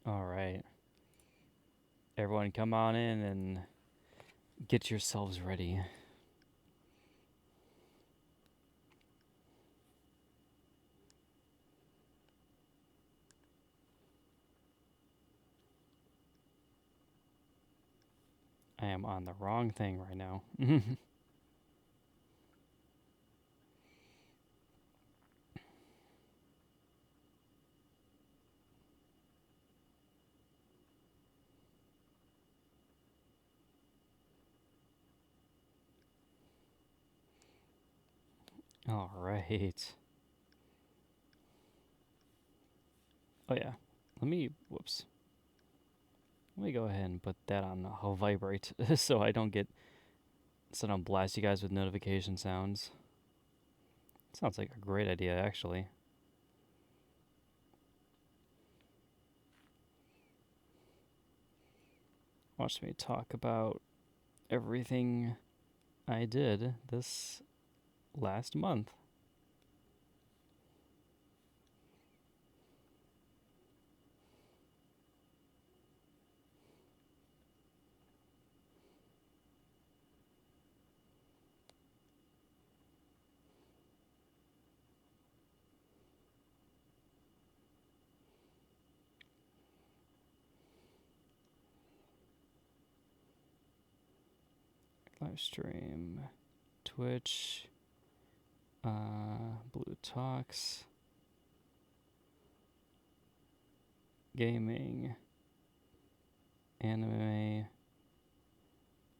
All right. Everyone come on in and get yourselves ready. I am on the wrong thing right now. All right. Oh yeah. Whoops. Let me go ahead and put that on vibrate so I don't blast you guys with notification sounds. Sounds like a great idea, actually. Watch me talk about everything I did this last month. Live stream, Twitch, Blue Talks, gaming, anime,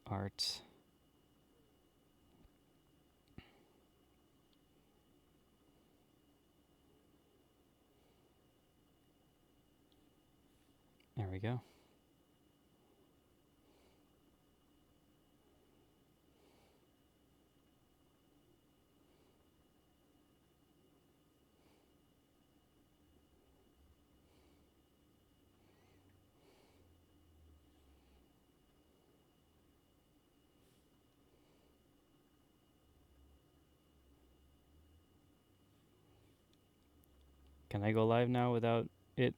art. There we go. Can I go live now without it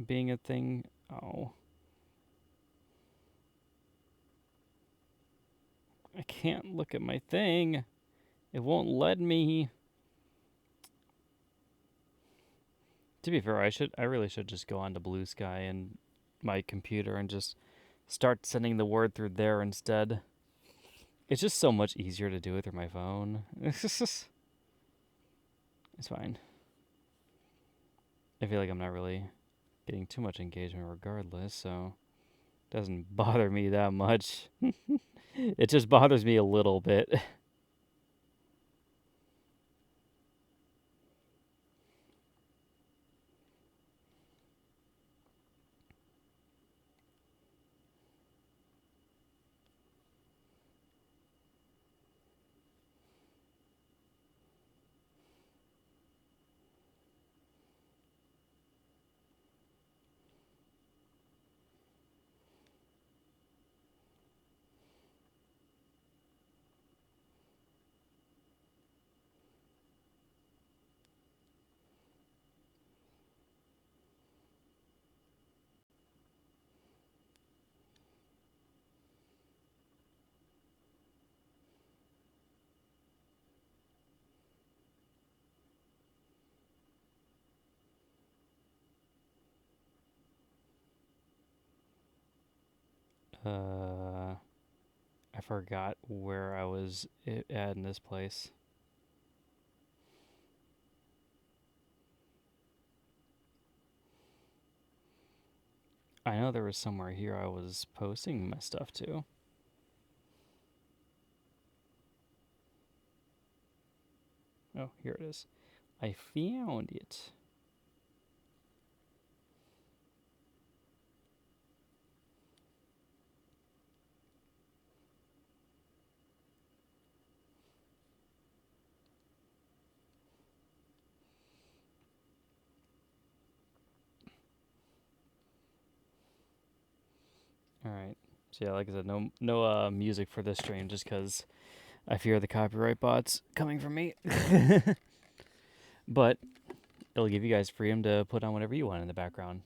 being a thing? Oh. I can't look at my thing. It won't let me. To be fair, I really should just go onto Blue Sky and my computer and just start sending the word through there instead. It's just so much easier to do it through my phone. It's fine. I feel like I'm not really getting too much engagement regardless, so it doesn't bother me that much. It just bothers me a little bit. I forgot where I was at in this place. I know there was somewhere here I was posting my stuff to. Oh, here it is. I found it. All right. So yeah, like I said, no music for this stream, just because I fear the copyright bots coming from me. But it'll give you guys freedom to put on whatever you want in the background.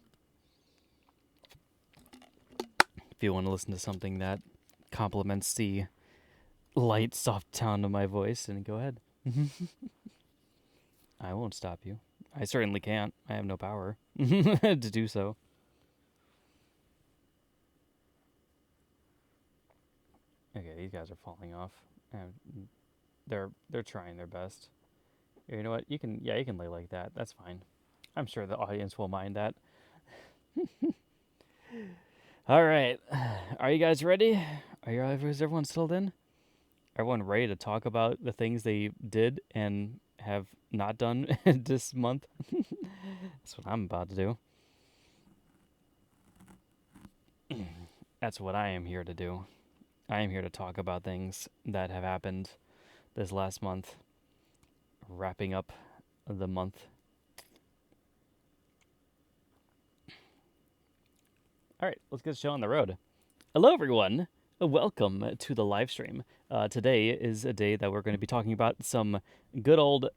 if you want to listen to something that complements the light, soft tone of my voice, then go ahead. I won't stop you. I certainly can't. I have no power to do so. Okay, these guys are falling off. They're trying their best. You know what? You can lay like that. That's fine. I'm sure the audience will mind that. All right, are you guys ready? Is everyone settled in? Everyone ready to talk about the things they did and have not done this month? That's what I'm about to do. That's what I am here to do. I am here to talk about things that have happened this last month, wrapping up the month. All right, let's get the show on the road. Hello, everyone. Welcome to the live stream. Today is a day that we're going to be talking about some good old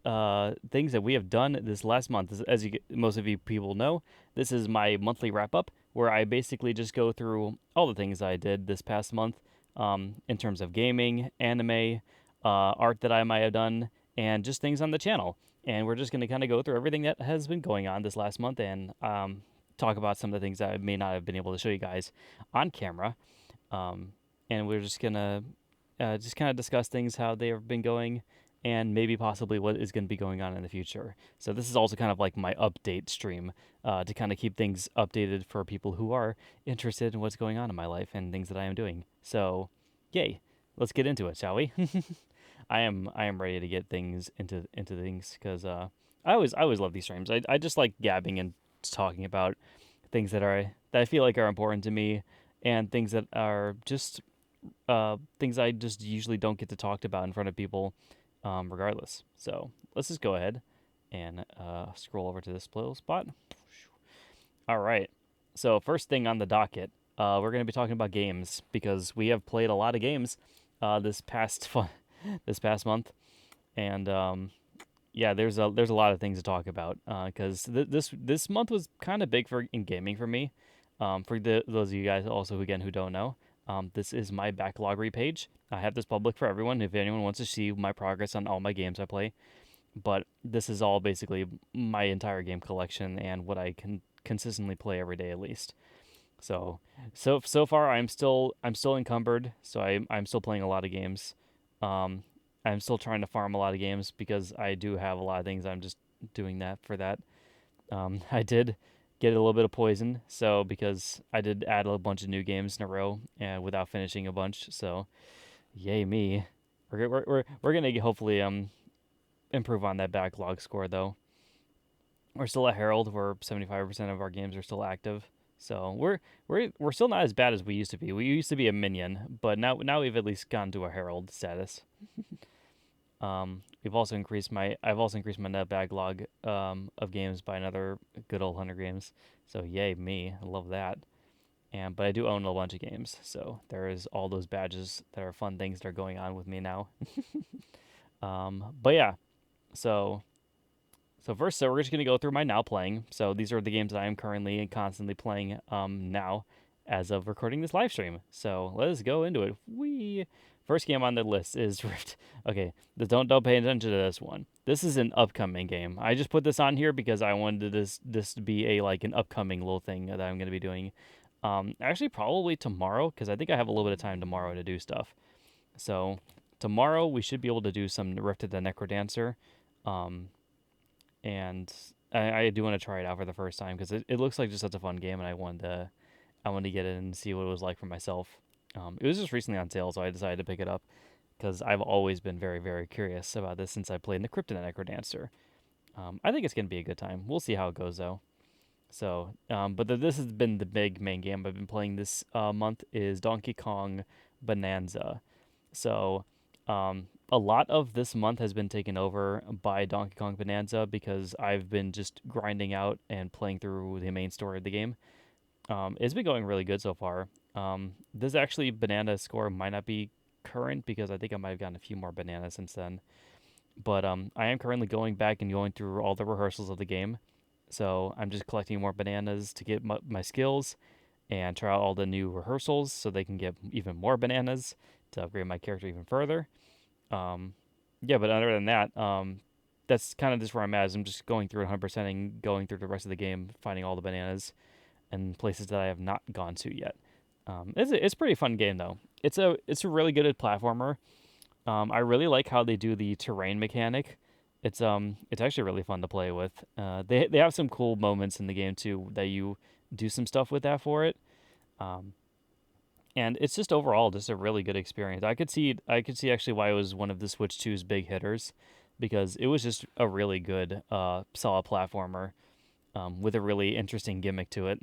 things that we have done this last month. As most of you people know, this is my monthly wrap up where I basically just go through all the things I did this past month in terms of gaming, anime, art that I might have done, and just things on the channel. And we're just going to kind of go through everything that has been going on this last month and talk about some of the things that I may not have been able to show you guys on camera. And we're just gonna just kind of discuss things, how they have been going, and maybe possibly what is going to be going on in the future. So this is also kind of like my update stream to kind of keep things updated for people who are interested in what's going on in my life and things that I am doing. So, yay, let's get into it, shall we? I am ready to get things into things because I always love these streams. I just like gabbing and talking about things that I feel like are important to me and things that are just things I just usually don't get to talk about in front of people, regardless. So let's just go ahead and scroll over to this little spot. All right. So first thing on the docket, we're going to be talking about games because we have played a lot of games this past month, and yeah, there's a lot of things to talk about because this month was kind of big in gaming for me. For those of you guys also who don't know, this is my Backloggery page. I have this public for everyone if anyone wants to see my progress on all my games I play. But this is all basically my entire game collection and what I can consistently play every day at least. So far I'm still encumbered. So I'm still playing a lot of games. I'm still trying to farm a lot of games because I do have a lot of things. I'm just doing that for that. I did get a little bit of poison, so because I did add a bunch of new games in a row and without finishing a bunch, so yay me. We're gonna hopefully improve on that backlog score though. We're still at Herald, where 75% of our games are still active. So we're still not as bad as we used to be. We used to be a minion, but now we've at least gone to a Herald status. I've also increased my net backlog of games by another good old 100 games. So yay me, I love that. But I do own a bunch of games, so there is all those badges that are fun things that are going on with me now. But yeah, so first, we're just gonna go through my now playing. So these are the games that I am currently and constantly playing now as of recording this live stream. So let's go into it. First game on the list is Rift. Okay, don't pay attention to this one. This is an upcoming game. I just put this on here because I wanted this to be an upcoming little thing that I'm gonna be doing. Actually, probably tomorrow because I think I have a little bit of time tomorrow to do stuff. So tomorrow we should be able to do some Rift of the Necrodancer. And I do want to try it out for the first time because it looks like just such a fun game, and I wanted to get in and see what it was like for myself. It was just recently on sale, so I decided to pick it up because I've always been very, very curious about this since I played in the Crypt of the Necrodancer. I think it's going to be a good time. We'll see how it goes, though. So, but this has been the big main game I've been playing this month is Donkey Kong Bonanza. So, a lot of this month has been taken over by Donkey Kong Bonanza because I've been just grinding out and playing through the main story of the game. It's been going really good so far. This actually banana score might not be current because I think I might have gotten a few more bananas since then. But I am currently going back and going through all the rehearsals of the game. So I'm just collecting more bananas to get my skills and try out all the new rehearsals so they can get even more bananas to upgrade my character even further. Um, yeah, but other than that, that's kind of just where I'm at. Is I'm just going through 100%ing, going through the rest of the game, finding all the bananas and places that I have not gone to yet. It's a pretty fun game though. It's a really good platformer. I really like how they do the terrain mechanic. It's actually really fun to play with. They have some cool moments in the game too that you do some stuff with that for it. Um, and it's just overall just a really good experience. I could see actually why it was one of the Switch 2's big hitters, because it was just a really good solid platformer with a really interesting gimmick to it.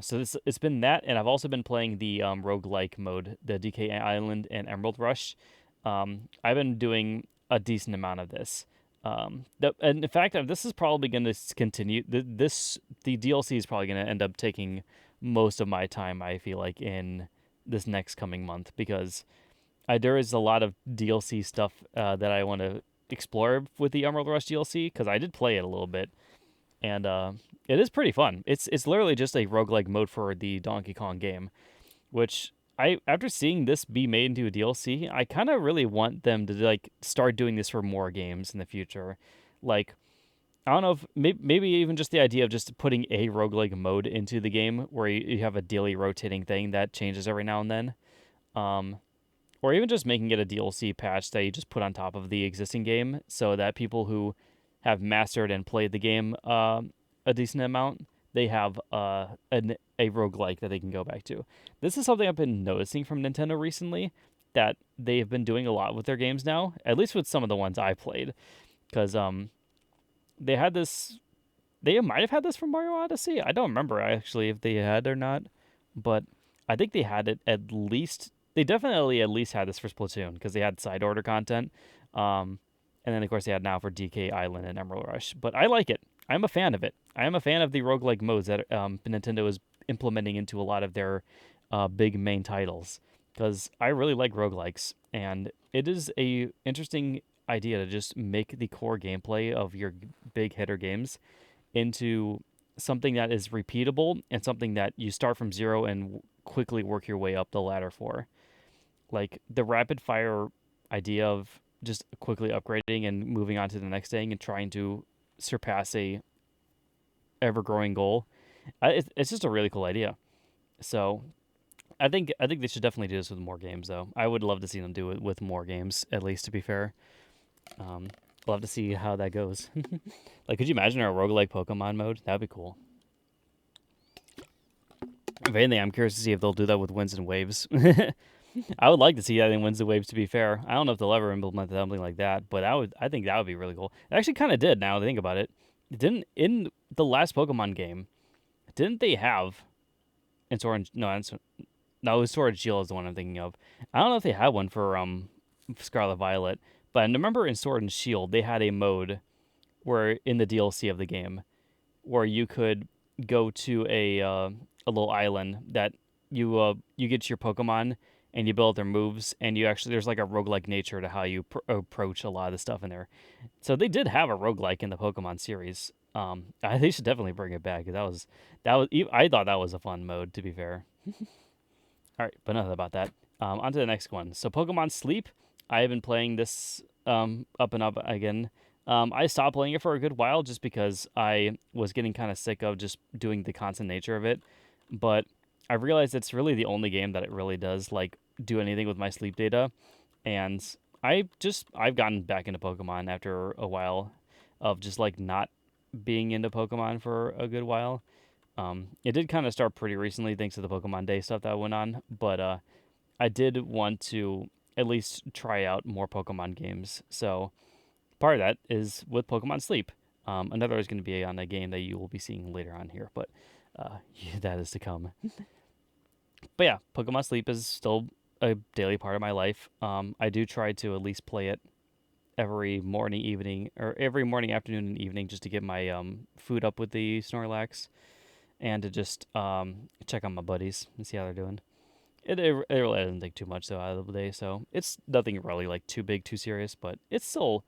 So it's been that, and I've also been playing the roguelike mode, the DK Island and Emerald Rush. I've been doing a decent amount of this. And in fact, this is probably going to continue. The DLC is probably going to end up taking most of my time, I feel like, in this next coming month, because there is a lot of DLC stuff that I want to explore with the Emerald Rush DLC, because I did play it a little bit, and it is pretty fun. It's literally just a roguelike mode for the Donkey Kong game, which after seeing this be made into a DLC, I kind of really want them to like start doing this for more games in the future. Like, I don't know if maybe even just the idea of just putting a roguelike mode into the game where you have a daily rotating thing that changes every now and then. Um, or even just making it a DLC patch that you just put on top of the existing game so that people who have mastered and played the game a decent amount, they have a roguelike that they can go back to. This is something I've been noticing from Nintendo recently, that they've been doing a lot with their games now, at least with some of the ones I played. Because they had this, they might have had this from Mario Odyssey. I don't remember actually if they had or not, but I think they had it at least. They definitely at least had this for Splatoon because they had side order content. Um, and then, of course, they had now for DK Island and Emerald Rush. But I like it. I'm a fan of it. I am a fan of the roguelike modes that Nintendo is implementing into a lot of their big main titles, because I really like roguelikes. And it is a interesting idea to just make the core gameplay of your big hitter games into something that is repeatable and something that you start from zero and quickly work your way up the ladder for. Like the rapid fire idea of just quickly upgrading and moving on to the next thing and trying to surpass a ever growing goal. It's just a really cool idea. So I think they should definitely do this with more games though. I would love to see them do it with more games, at least, to be fair. Um, love to see how that goes. Like, could you imagine a roguelike Pokemon mode? That'd be cool. If anything, I'm curious to see if they'll do that with Winds and Waves. I would like to see that in Winds and Waves, to be fair. I don't know if they'll ever implement something like that, but I think that would be really cool. It actually kind of did, now that I think about it. It didn't, in the last Pokemon game, didn't they have in Sword and, no, it was Sword and Shield is the one I'm thinking of. I don't know if they had one for Scarlet Violet, but I remember in Sword and Shield they had a mode where in the DLC of the game where you could go to a little island that you get your Pokemon and you build their moves, and you actually, there's like a roguelike nature to how you approach a lot of the stuff in there. So they did have a roguelike in the Pokemon series. They should definitely bring it back, 'cause that was I thought that was a fun mode, to be fair. All right, but enough about that. On to the next one. So Pokemon Sleep, I have been playing this up and up again. I stopped playing it for a good while just because I was getting kind of sick of just doing the constant nature of it. But I realized it's really the only game that it really does like do anything with my sleep data, and I've gotten back into Pokemon after a while of just like not being into Pokemon for a good while. It did kind of start pretty recently thanks to the Pokemon Day stuff that went on, but I did want to at least try out more Pokemon games. So part of that is with Pokemon Sleep. Another is going to be on a game that you will be seeing later on here, but that is to come. But yeah, Pokemon Sleep is still a daily part of my life. I do try to at least play it every morning, evening, or every morning, afternoon, and evening, just to get my food up with the Snorlax, and to just check on my buddies and see how they're doing. It really doesn't take too much though out of the day, so it's nothing really like too big, too serious. But I still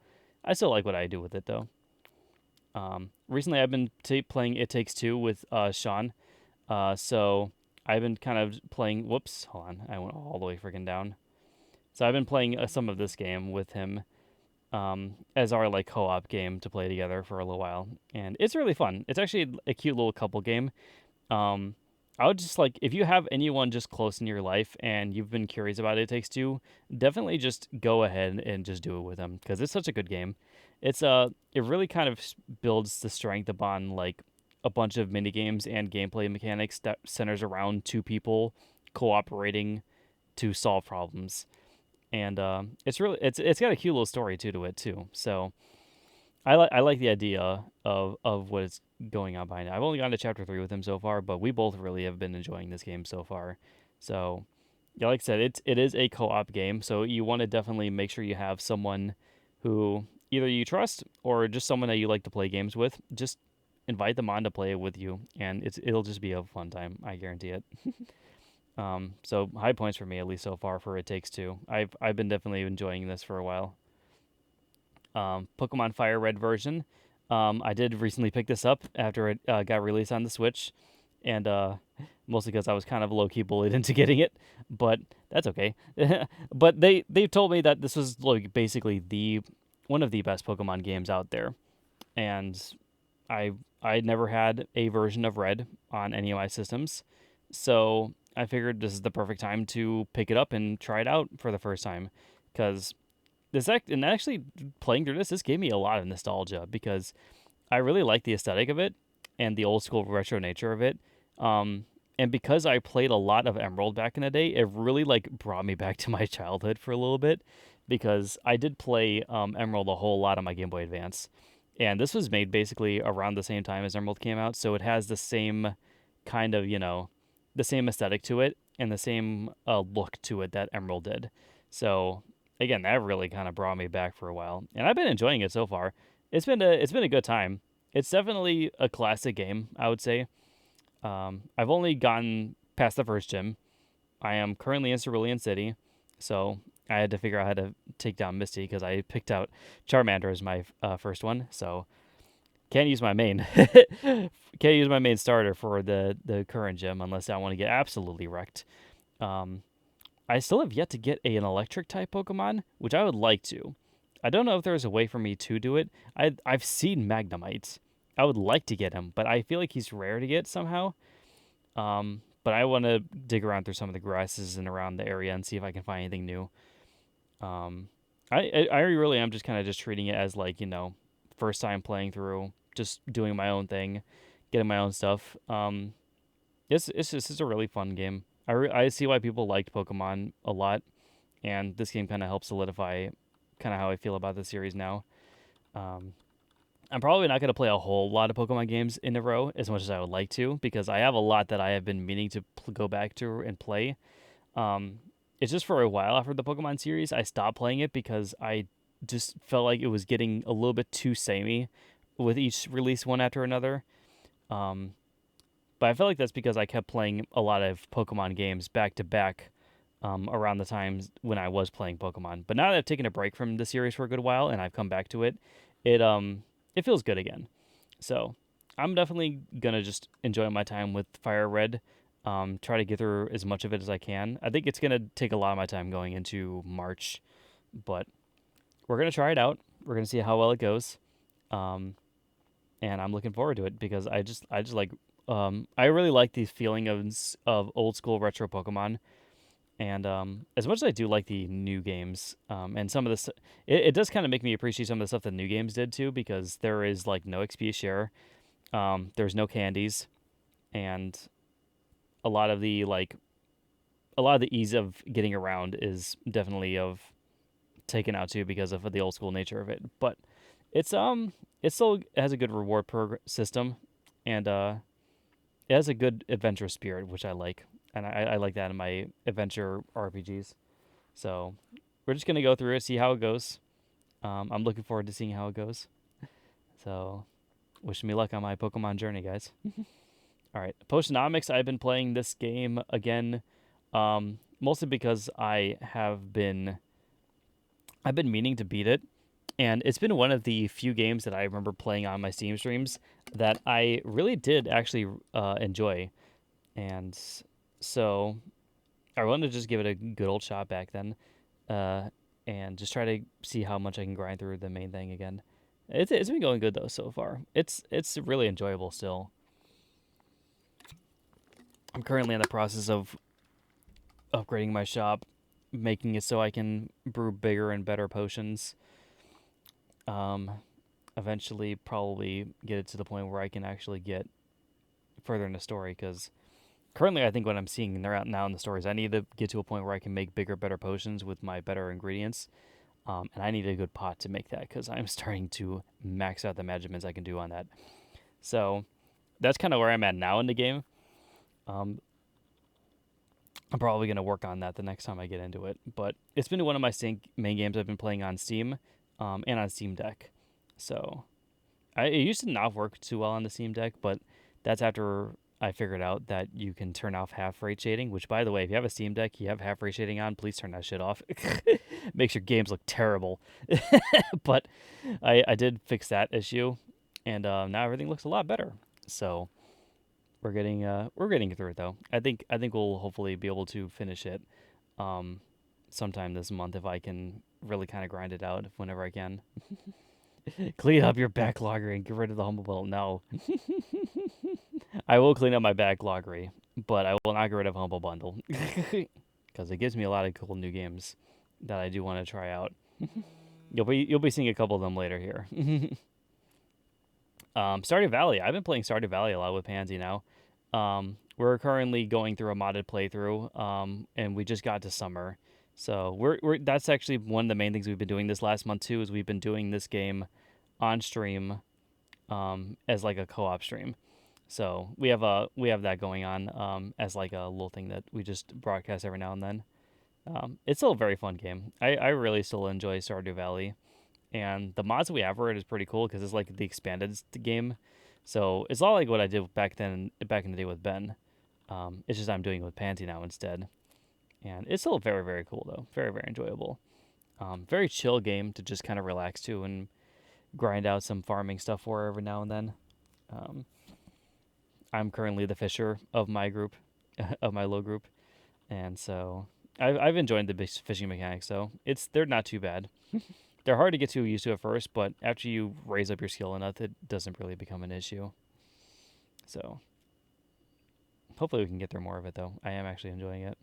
like what I do with it though. Recently I've been playing It Takes Two with Sean. So I've been kind of playing. Whoops, hold on, I went all the way freaking down. So I've been playing some of this game with him as our like co-op game to play together for a little while, and it's really fun. It's actually a cute little couple game. Um, I would just like if you have anyone just close in your life and you've been curious about It Takes Two, definitely just go ahead and just do it with them because it's such a good game. It really kind of builds the strength upon like a bunch of mini games and gameplay mechanics that centers around two people cooperating to solve problems, and it's got a cute little story too to it too. So I like the idea of what is going on behind it. I've only gotten to chapter 3 with him so far, but we both really have been enjoying this game so far. So yeah, like I said, it is a co-op game, so you want to definitely make sure you have someone who either you trust or just someone that you like to play games with. Just invite them on to play it with you, and it'll just be a fun time. I guarantee it. So high points for me at least so far for It Takes Two. I've been definitely enjoying this for a while. Pokemon Fire Red version. I did recently pick this up after it got released on the Switch, and mostly because I was kind of low key bullied into getting it, but that's okay. But they told me that this was like basically the one of the best Pokemon games out there, and I I never had a version of Red on any of my systems, so I figured this is the perfect time to pick it up and try it out for the first time, because and actually playing through this gave me a lot of nostalgia because I really like the aesthetic of it and the old school retro nature of it. And because I played a lot of Emerald back in the day, it really like brought me back to my childhood for a little bit because I did play Emerald a whole lot on my Game Boy Advance, and this was made basically around the same time as Emerald came out, so it has the same kind of the same aesthetic to it and the same look to it that Emerald did. So again, that really kind of brought me back for a while, and I've been enjoying it so far. It's been a good time. It's definitely a classic game, I would say. I've only gotten past the first gym. I am currently in Cerulean City, so I had to figure out how to take down Misty because I picked out Charmander as my first one. So can't use my main, can't use my main starter for the current gym unless I want to get absolutely wrecked. Um, I still have yet to get an electric type Pokemon, which I would like to. I don't know if there's a way for me to do it. I've seen Magnemite. I would like to get him, but I feel like he's rare to get somehow. But I want to dig around through some of the grasses and around the area and see if I can find anything new. Um, I really am just kind of just treating it as like first time playing through, just doing my own thing, getting my own stuff. It's a really fun game. I see why people liked Pokemon a lot, and this game kind of helps solidify kind of how I feel about the series now. Um, I'm probably not going to play a whole lot of Pokemon games in a row as much as I would like to because I have a lot that I have been meaning to go back to and play. Um, it's just for a while after the Pokemon series, I stopped playing it because I just felt like it was getting a little bit too samey with each release one after another. Um, but I feel like that's because I kept playing a lot of Pokemon games back to back around the times when I was playing Pokemon. But now that I've taken a break from the series for a good while and I've come back to it, it it feels good again. So I'm definitely gonna just enjoy my time with Fire Red. Try to get through as much of it as I can. I think it's gonna take a lot of my time going into March, but we're gonna try it out. We're gonna see how well it goes. Um, and I'm looking forward to it because I just like I really like the feeling of old school retro Pokemon. And as much as I do like the new games, and some of this, it does kind of make me appreciate some of the stuff the new games did too, because there is like no XP share, there's no candies, and a lot of the like, a lot of the ease of getting around is definitely of taken out too because of the old school nature of it. But it's it still has a good reward system, and it has a good adventure spirit, which I like, and I like that in my adventure RPGs. So we're just gonna go through it, see how it goes. I'm looking forward to seeing how it goes. So wish me luck on my Pokemon journey, guys. All right, Postnomics. I've been playing this game again, mostly because I've been meaning to beat it, and it's been one of the few games that I remember playing on my Steam streams that I really did actually enjoy. And so I wanted to just give it a good old shot back then, and just try to see how much I can grind through the main thing again. It's been going good though so far. It's really enjoyable still. I'm currently in the process of upgrading my shop, making it so I can brew bigger and better potions. Um, Eventually, probably get it to the point where I can actually get further in the story. Because currently, I think what I'm seeing now in the stories, I need to get to a point where I can make bigger, better potions with my better ingredients. And I need a good pot to make that because I'm starting to max out the measurements I can do on that. So that's kind of where I'm at now in the game. Um, I'm probably going to work on that the next time I get into it. But it's been one of my main games I've been playing on Steam, and on Steam Deck. So it used to not work too well on the Steam Deck, but that's after I figured out that you can turn off half rate shading, which, by the way, if you have a Steam Deck, you have half rate shading on, please turn that shit off. Makes your games look terrible. But I did fix that issue, and now everything looks a lot better. So we're getting through it though. I think we'll hopefully be able to finish it sometime this month if I can really kind of grind it out whenever I can. Clean up your backloggery and get rid of the humble bundle. No, I will clean up my backloggery, but I will not get rid of humble bundle because it gives me a lot of cool new games that I do want to try out. You'll be seeing a couple of them later here. Stardew Valley. I've been playing Stardew Valley a lot with Pansy now. We're currently going through a modded playthrough, and we just got to summer. So that's actually one of the main things we've been doing this last month too. Is we've been doing this game on stream, as like a co-op stream. So we have that going on, as like a little thing that we just broadcast every now and then. It's still a very fun game. I really still enjoy Stardew Valley, and the mods we have for it is pretty cool because it's like the expanded game. So it's all like what I did back in the day with Ben. It's just I'm doing it with Pansy now instead, and it's still very very cool though, very very enjoyable. Very chill game to just kind of relax to and grind out some farming stuff for every now and then. Um, I'm currently the fisher of my group, of my low group, and so I've enjoyed the fishing mechanics. So they're not too bad. They're hard to get too used to at first, but after you raise up your skill enough, it doesn't really become an issue. So hopefully we can get through more of it, though. I am actually enjoying it.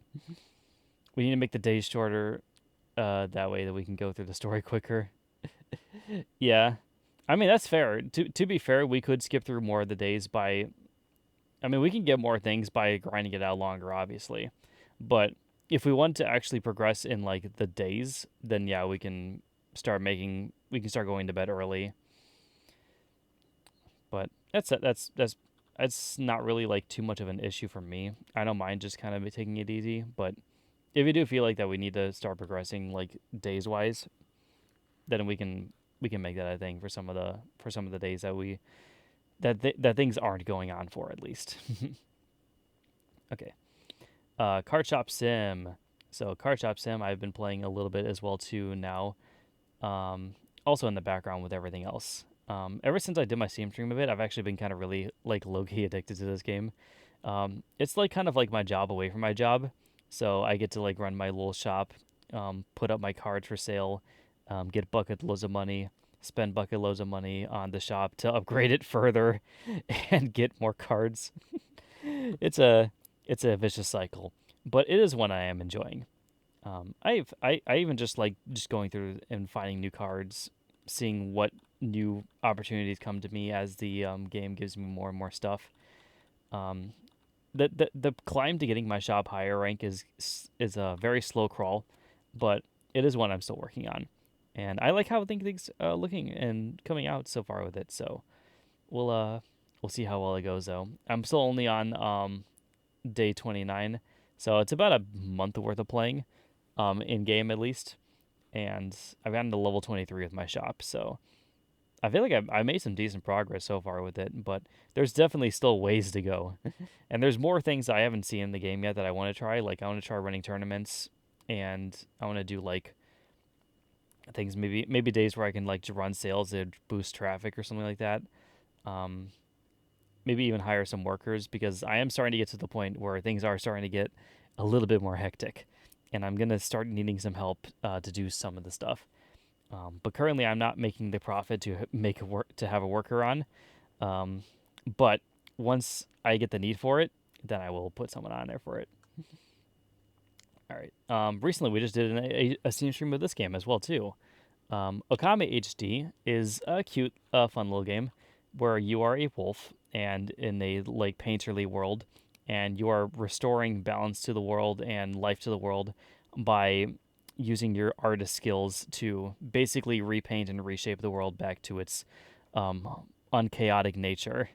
We need to make the days shorter, that way that we can go through the story quicker. Yeah, I mean that's fair. To be fair, we could skip through more of the days by. I mean, we can get more things by grinding it out longer, obviously, but if we want to actually progress in like the days, then yeah, we can start going to bed early. But that's not really like too much of an issue for me. I don't mind just kind of taking it easy, but if you do feel like that we need to start progressing like days wise, then we can make that a thing for some of the days that that things aren't going on for at least. Okay. Card Shop Sim. So Card Shop Sim I've been playing a little bit as well too now. Also in the background with everything else. Ever since I did my Steam stream of it, I've actually been kind of really like low-key addicted to this game. It's like kind of like my job away from my job. So I get to like run my little shop, put up my cards for sale, get bucket loads of money, spend bucket loads of money on the shop to upgrade it further, and get more cards. it's a it's a vicious cycle, but it is one I am enjoying. I even just like just going through and finding new cards, seeing what new opportunities come to me as the game gives me more and more stuff. Um, the climb to getting my shop higher rank is a very slow crawl, but it is one I'm still working on, and I like how things looking and coming out so far with it. So we'll see how well it goes though. I'm still only on day 29, so it's about a month worth of playing, in game at least, and I've gotten to level 23 with my shop. So I feel like I made some decent progress so far with it, but there's definitely still ways to go. And there's more things I haven't seen in the game yet that I want to try. Like I want to try running tournaments, and I want to do like things maybe days where I can like run sales to boost traffic or something like that. Um, maybe even hire some workers because I am starting to get to the point where things are starting to get a little bit more hectic, and I'm gonna start needing some help to do some of the stuff. But currently, I'm not making the profit to make a work to have a worker on. Um, but once I get the need for it, then I will put someone on there for it. All right. Recently, we just did a Steam stream of this game as well too. Okame HD is a cute, fun little game where you are a wolf and in a like painterly world, and you are restoring balance to the world and life to the world by using your artist skills to basically repaint and reshape the world back to its unchaotic nature.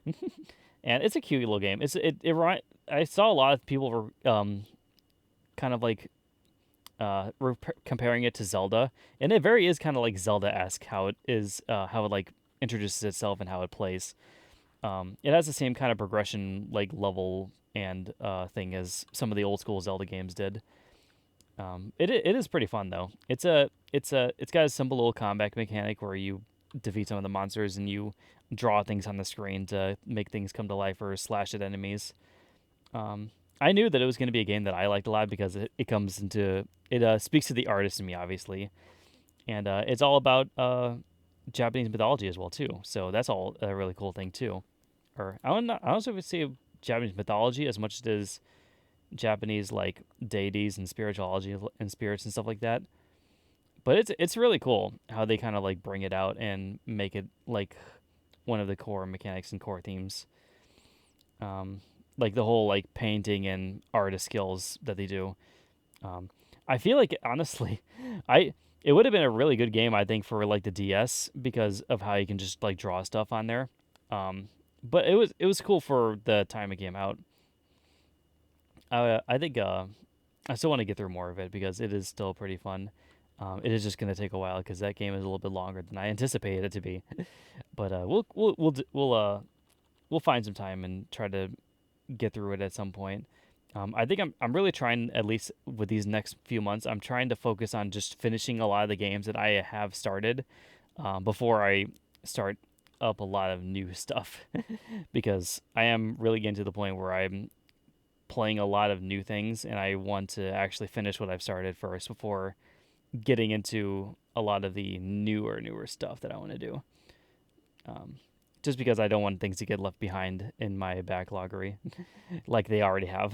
And it's a cute little game. I saw a lot of people were kind of like comparing it to Zelda, and it very is kind of like Zelda-esque how it is, how it like introduces itself and how it plays. It has the same kind of progression like level and thing as some of the old school Zelda games did. It is pretty fun though. It's got a simple little combat mechanic where you defeat some of the monsters and you draw things on the screen to make things come to life or slash at enemies. I knew that it was going to be a game that I liked a lot because it comes into it speaks to the artist in me obviously, and it's all about Japanese mythology as well too. So that's all a really cool thing too. Or I don't know if I would say Japanese mythology as much as it is Japanese like deities and spirituality and spirits and stuff like that. But it's really cool how they kind of like bring it out and make it like one of the core mechanics and core themes. Um, like the whole like painting and artist skills that they do. I feel like honestly, I it would have been a really good game I think for like the DS because of how you can just like draw stuff on there. But it was cool for the time it came out. I think I still want to get through more of it because it is still pretty fun. It is just gonna take a while because that game is a little bit longer than I anticipated it to be. But we'll find some time and try to get through it at some point. I think I'm really trying, at least with these next few months, I'm trying to focus on just finishing a lot of the games that I have started before I start up a lot of new stuff because I am really getting to the point where I'm playing a lot of new things and I want to actually finish what I've started first before getting into a lot of the newer stuff that I want to do. Um, just because I don't want things to get left behind in my backloggery like they already have.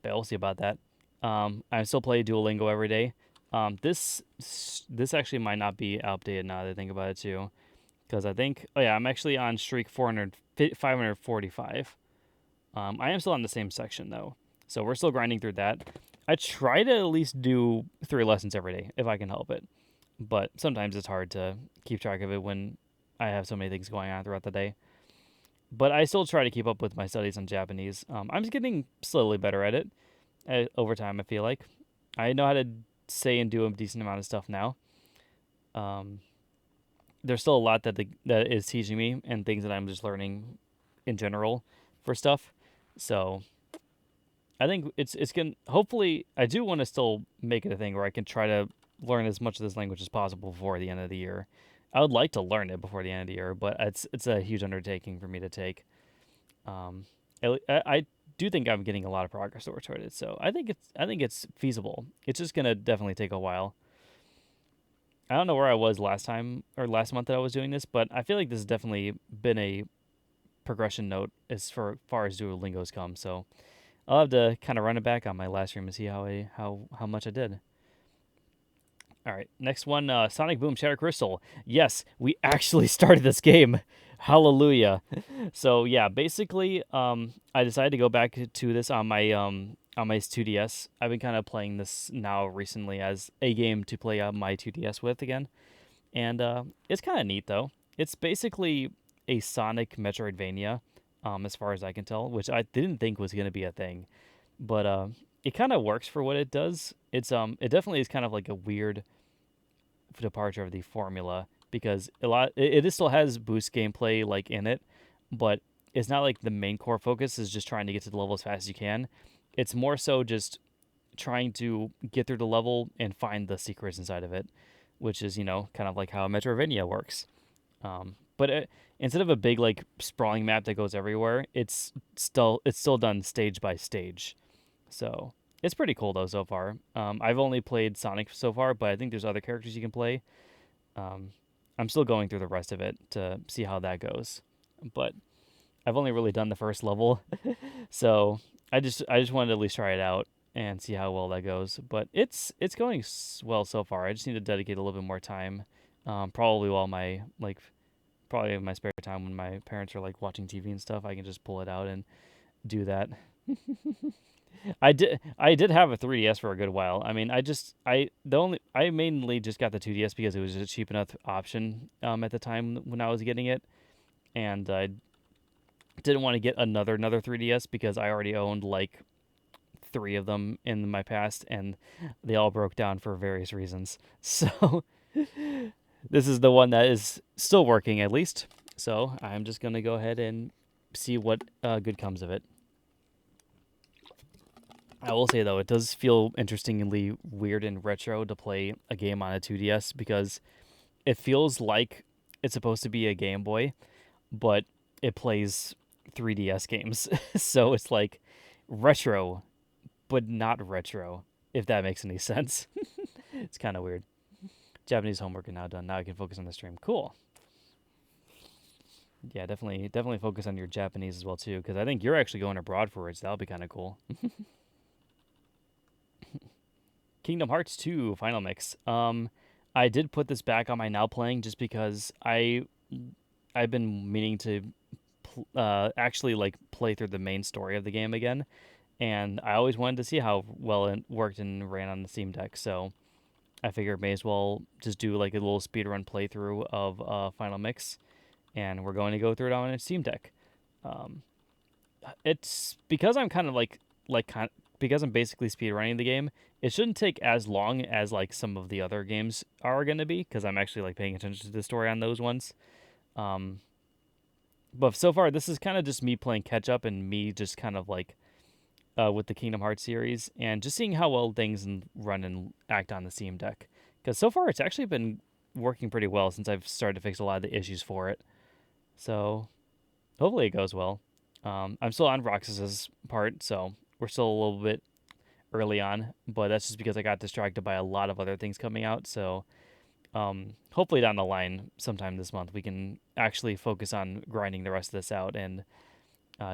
But we'll see about that. I still play Duolingo every day. This actually might not be updated now that I think about it too, because I think I'm actually on streak 545. I am still on the same section though, so we're still grinding through that. I try to at least do 3 lessons every day if I can help it, but sometimes it's hard to keep track of it when I have so many things going on throughout the day. But I still try to keep up with my studies on Japanese. I'm just getting slowly better at it over time. I feel like I know how to say and do a decent amount of stuff now. Um, there's still a lot that is teaching me and things that I'm just learning in general for stuff. So I think it's gonna. Hopefully, I do want to still make it a thing where I can try to learn as much of this language as possible before the end of the year. I would like to learn it before the end of the year, but it's a huge undertaking for me to take. Um, I do think I'm getting a lot of progress towards it, so I think it's feasible. It's just gonna definitely take a while. I don't know where I was last time or last month that I was doing this, but I feel like this has definitely been a progression note as far as Duolingo's come. So I'll have to kind of run it back on my last stream and see how much I did. All right, next one, Sonic Boom Shatter Crystal. Yes, we actually started this game. Hallelujah. So yeah, basically, I decided to go back to this on my 2DS. I've been kind of playing this now recently as a game to play on my 2DS with again, and it's kind of neat though. It's basically a Sonic Metroidvania, as far as I can tell, which I didn't think was gonna be a thing, but it kind of works for what it does. It definitely is kind of like a weird departure of the formula because it still has boost gameplay like in it, but it's not like the main core focus is just trying to get to the level as fast as you can. It's more so just trying to get through the level and find the secrets inside of it, which is kind of like how Metroidvania works. but instead of a big like sprawling map that goes everywhere, it's still done stage by stage. So it's pretty cool though so far. I've only played Sonic so far, but I think there's other characters you can play. Um, I'm still going through the rest of it to see how that goes, but I've only really done the first level, so I just wanted to at least try it out and see how well that goes. But it's going well so far. I just need to dedicate a little bit more time, probably while my like probably in my spare time when my parents are like watching TV and stuff. I can just pull it out and do that. I did have a 3DS for a good while. I mean, I mainly just got the 2DS because it was a cheap enough option at the time when I was getting it, and I didn't want to get another 3DS because I already owned like three of them in my past, and they all broke down for various reasons. So this is the one that is still working at least. So I'm just gonna go ahead and see what good comes of it. I will say though, it does feel interestingly weird and retro to play a game on a 2DS because it feels like it's supposed to be a Game Boy, but it plays 3DS games. So it's like retro, but not retro, if that makes any sense. It's kind of weird. Japanese homework is now done. Now I can focus on the stream. Cool. Yeah, definitely focus on your Japanese as well too, because I think you're actually going abroad for it. So that'll be kind of cool. Kingdom Hearts 2 Final Mix. I did put this back on my now playing just because I've been meaning to actually like play through the main story of the game again, and I always wanted to see how well it worked and ran on the Steam Deck. So I figured may as well just do like a little speedrun playthrough of Final Mix, and we're going to go through it on a Steam Deck. Um, it's because I'm kind of because I'm basically speedrunning the game. It shouldn't take as long as like some of the other games are going to be because I'm actually like paying attention to the story on those ones. Um, but so far, this is kind of just me playing catch up and me just kind of like with the Kingdom Hearts series and just seeing how well things run and act on the Steam Deck. Because so far, it's actually been working pretty well since I've started to fix a lot of the issues for it. So hopefully it goes well. I'm still on Roxas's part, so we're still a little bit early on, but that's just because I got distracted by a lot of other things coming out. So hopefully down the line, sometime this month, we can actually focus on grinding the rest of this out and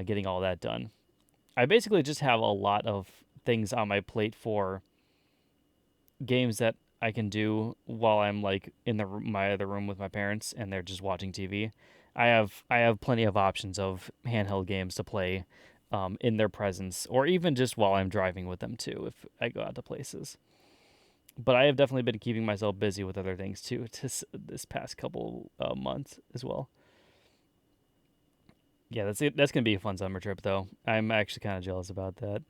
getting all that done. I basically just have a lot of things on my plate for games that I can do while I'm like in my other room with my parents and they're just watching TV. I have plenty of options of handheld games to play in their presence, or even just while I'm driving with them too, if I go out to places. But I have definitely been keeping myself busy with other things too this past couple months as well. Yeah, that's it. That's gonna be a fun summer trip, though. I'm actually kind of jealous about that,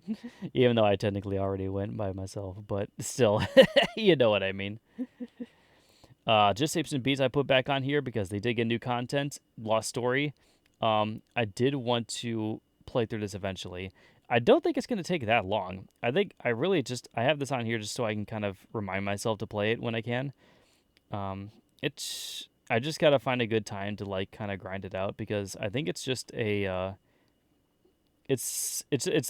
even though I technically already went by myself. But still, you know what I mean. Just Apes and Beats I put back on here because they did get new content. Lost Story. I did want to play through this eventually. I don't think it's gonna take that long. I think I have this on here just so I can kind of remind myself to play it when I can. It's I just gotta find a good time to like kind of grind it out because I think it's just it's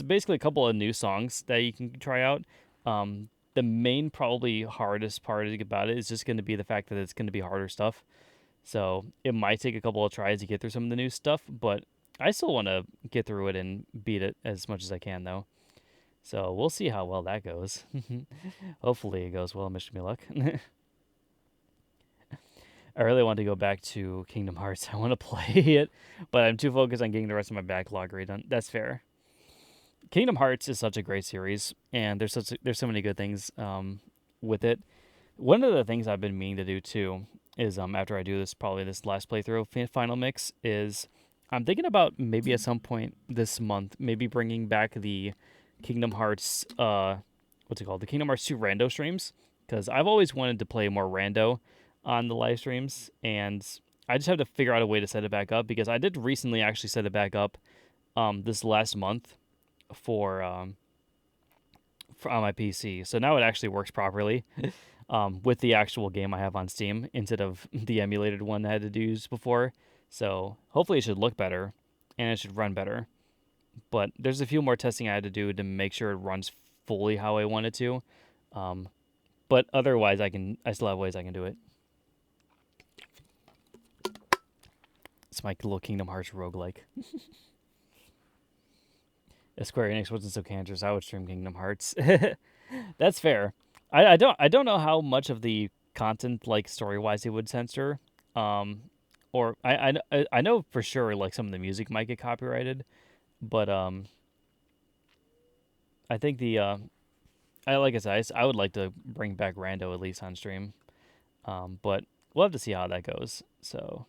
basically a couple of new songs that you can try out. The main probably hardest part about it is just going to be the fact that it's going to be harder stuff. So it might take a couple of tries to get through some of the new stuff, but I still want to get through it and beat it as much as I can though. So we'll see how well that goes. Hopefully it goes well. Wish me luck. I really want to go back to Kingdom Hearts. I want to play it, but I'm too focused on getting the rest of my backloggery done. That's fair. Kingdom Hearts is such a great series, and there's so many good things with it. One of the things I've been meaning to do too is after I do this last playthrough final mix is I'm thinking about maybe at some point this month maybe bringing back the Kingdom Hearts what's it called, the Kingdom Hearts 2 rando streams, because I've always wanted to play more rando on the live streams, and I just have to figure out a way to set it back up because I did recently actually set it back up this last month for on my PC. So now it actually works properly with the actual game I have on Steam instead of the emulated one that I had to use before. So hopefully it should look better and it should run better. But there's a few more testing I had to do to make sure it runs fully how I want it to. Um, but otherwise, I still have ways I can do it. It's my little Kingdom Hearts roguelike. If Square Enix wasn't so cancerous, I would stream Kingdom Hearts. That's fair. I don't know how much of the content like story wise it would censor. Or I know for sure like some of the music might get copyrighted, but I think the I like I said I would like to bring back Rando at least on stream. But we'll have to see how that goes. So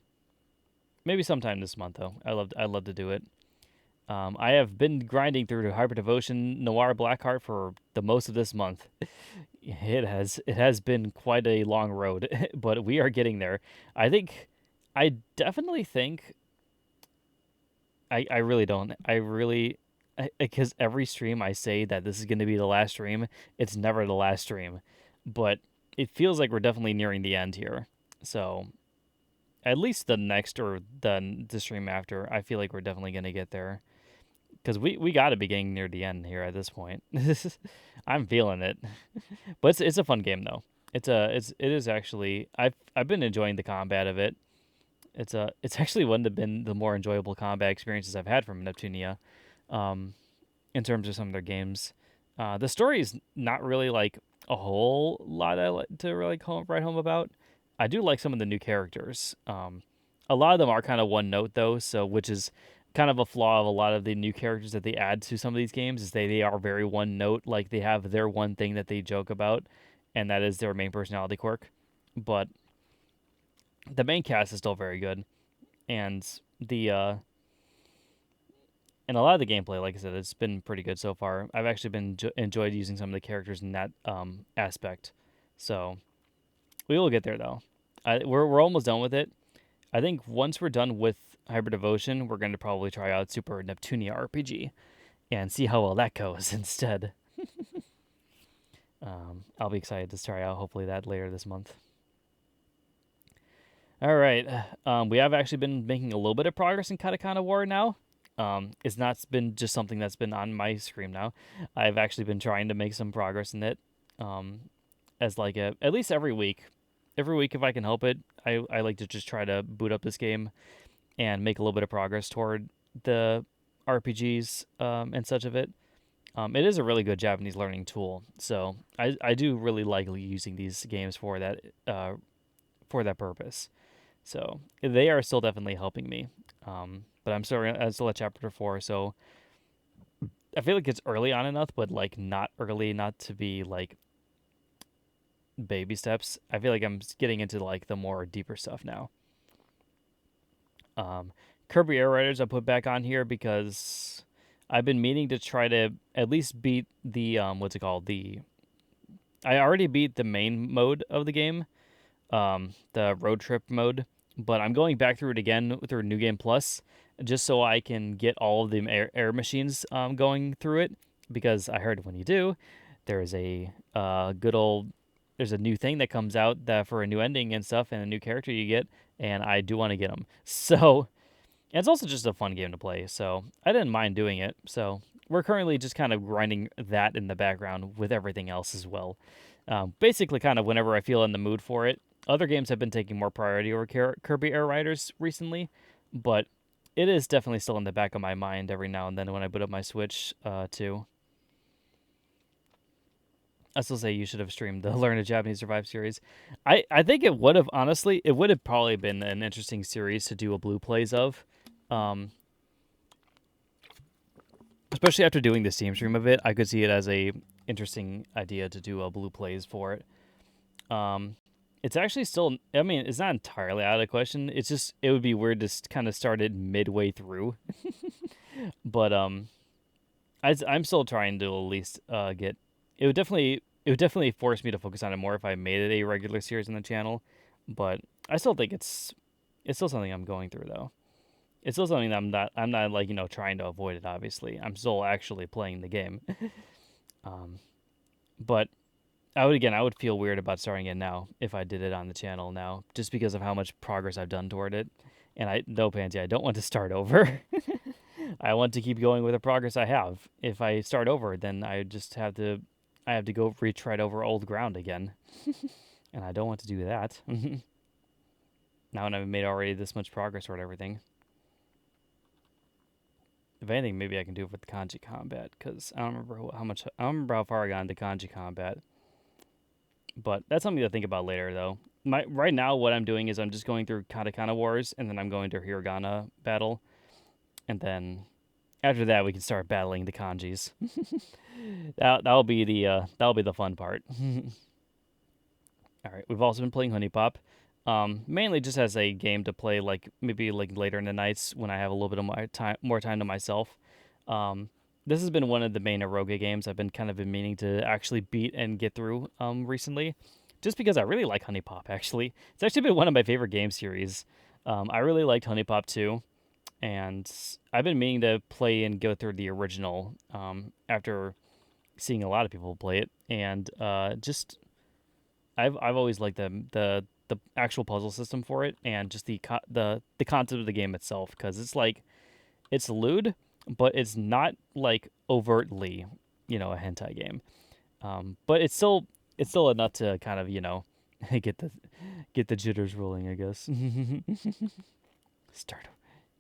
maybe sometime this month though. I'd love to do it. I have been grinding through Hyper Devotion Noir Blackheart for the most of this month. It has been quite a long road, but we are getting there. I definitely think I really don't. I really because every stream I say that this is going to be the last stream, it's never the last stream. But it feels like we're definitely nearing the end here. So, at least the next or the stream after, I feel like we're definitely going to get there. Because we got to be getting near the end here at this point. I'm feeling it, but it's a fun game though. It is actually I've been enjoying the combat of it. It's actually one of the more enjoyable combat experiences I've had from Neptunia, in terms of some of their games. The story is not really like a whole lot I like to really write home about. I do like some of the new characters. A lot of them are kind of one note though, so which is kind of a flaw of a lot of the new characters that they add to some of these games is they are very one note. Like they have their one thing that they joke about, and that is their main personality quirk. But the main cast is still very good, and the and a lot of the gameplay, like I said, it's been pretty good so far. I've actually been enjoyed using some of the characters in that aspect. So we will get there though. We're almost done with it. I think once we're done with Hyper Devotion, we're going to probably try out Super Neptunia RPG and see how well that goes instead. I'll be excited to try out hopefully that later this month. All right. We have actually been making a little bit of progress in Katakana War now. It's not been just something that's been on my screen now. I've actually been trying to make some progress in it. As like at least every week. Every week if I can help it, I like to just try to boot up this game and make a little bit of progress toward the RPGs and such of it. It is a really good Japanese learning tool, so I do really like using these games for that purpose. So they are still definitely helping me. But I'm still at chapter 4, so I feel like it's early on enough, but like not early, not to be like baby steps. I feel like I'm getting into like the more deeper stuff now. Kirby Air Riders I put back on here because I've been meaning to try to at least beat the what's it called? I already beat the main mode of the game, the road trip mode, but I'm going back through it again through New Game Plus just so I can get all of the air machines going through it because I heard when you do, there's a there's a new thing that comes out that for a new ending and stuff and a new character you get, and I do want to get them. So and it's also just a fun game to play, so I didn't mind doing it. So we're currently just kind of grinding that in the background with everything else as well. Basically, kind of whenever I feel in the mood for it. Other games have been taking more priority over Kirby Air Riders recently, but it is definitely still in the back of my mind every now and then when I boot up my Switch too. I still say you should have streamed the Learn a Japanese Survive series. I think it would have, honestly, it would have probably been an interesting series to do a blue plays of. Especially after doing the Steam stream of it, I could see it as a interesting idea to do a blue plays for it. It's actually still, I mean, it's not entirely out of the question. It's just, it would be weird to kind of start it midway through. But I'm still trying to at least get, it would definitely force me to focus on it more if I made it a regular series on the channel. But I still think it's still something I'm going through though. It's still something that I'm not like, trying to avoid it, obviously. I'm still actually playing the game. But I would feel weird about starting it now if I did it on the channel now, just because of how much progress I've done toward it. And no, Pansy, I don't want to start over. I want to keep going with the progress I have. If I start over, then I have to go retread over old ground again. And I don't want to do that. Now when I've made already this much progress toward everything. If anything, maybe I can do it with the kanji combat, because I don't remember I don't remember how far I got into kanji combat. But that's something to think about later, though. Right now, what I'm doing is I'm just going through katakana wars, and then I'm going to hiragana battle, and then after that we can start battling the kanjis. That'll be the fun part. All right, we've also been playing Honey Pop, mainly just as a game to play, like maybe like later in the nights when I have a little bit of more time to myself. Um, this has been one of the main Eroge games I've been meaning to actually beat and get through recently, just because I really like Honey Pop. Actually, it's actually been one of my favorite game series. I really liked Honey Pop too, and I've been meaning to play and go through the original after seeing a lot of people play it, and just I've always liked the actual puzzle system for it, and just the concept of the game itself, because it's like it's lewd, but it's not like overtly, a hentai game. But it's still enough to kind of get the jitters rolling, I guess. Start.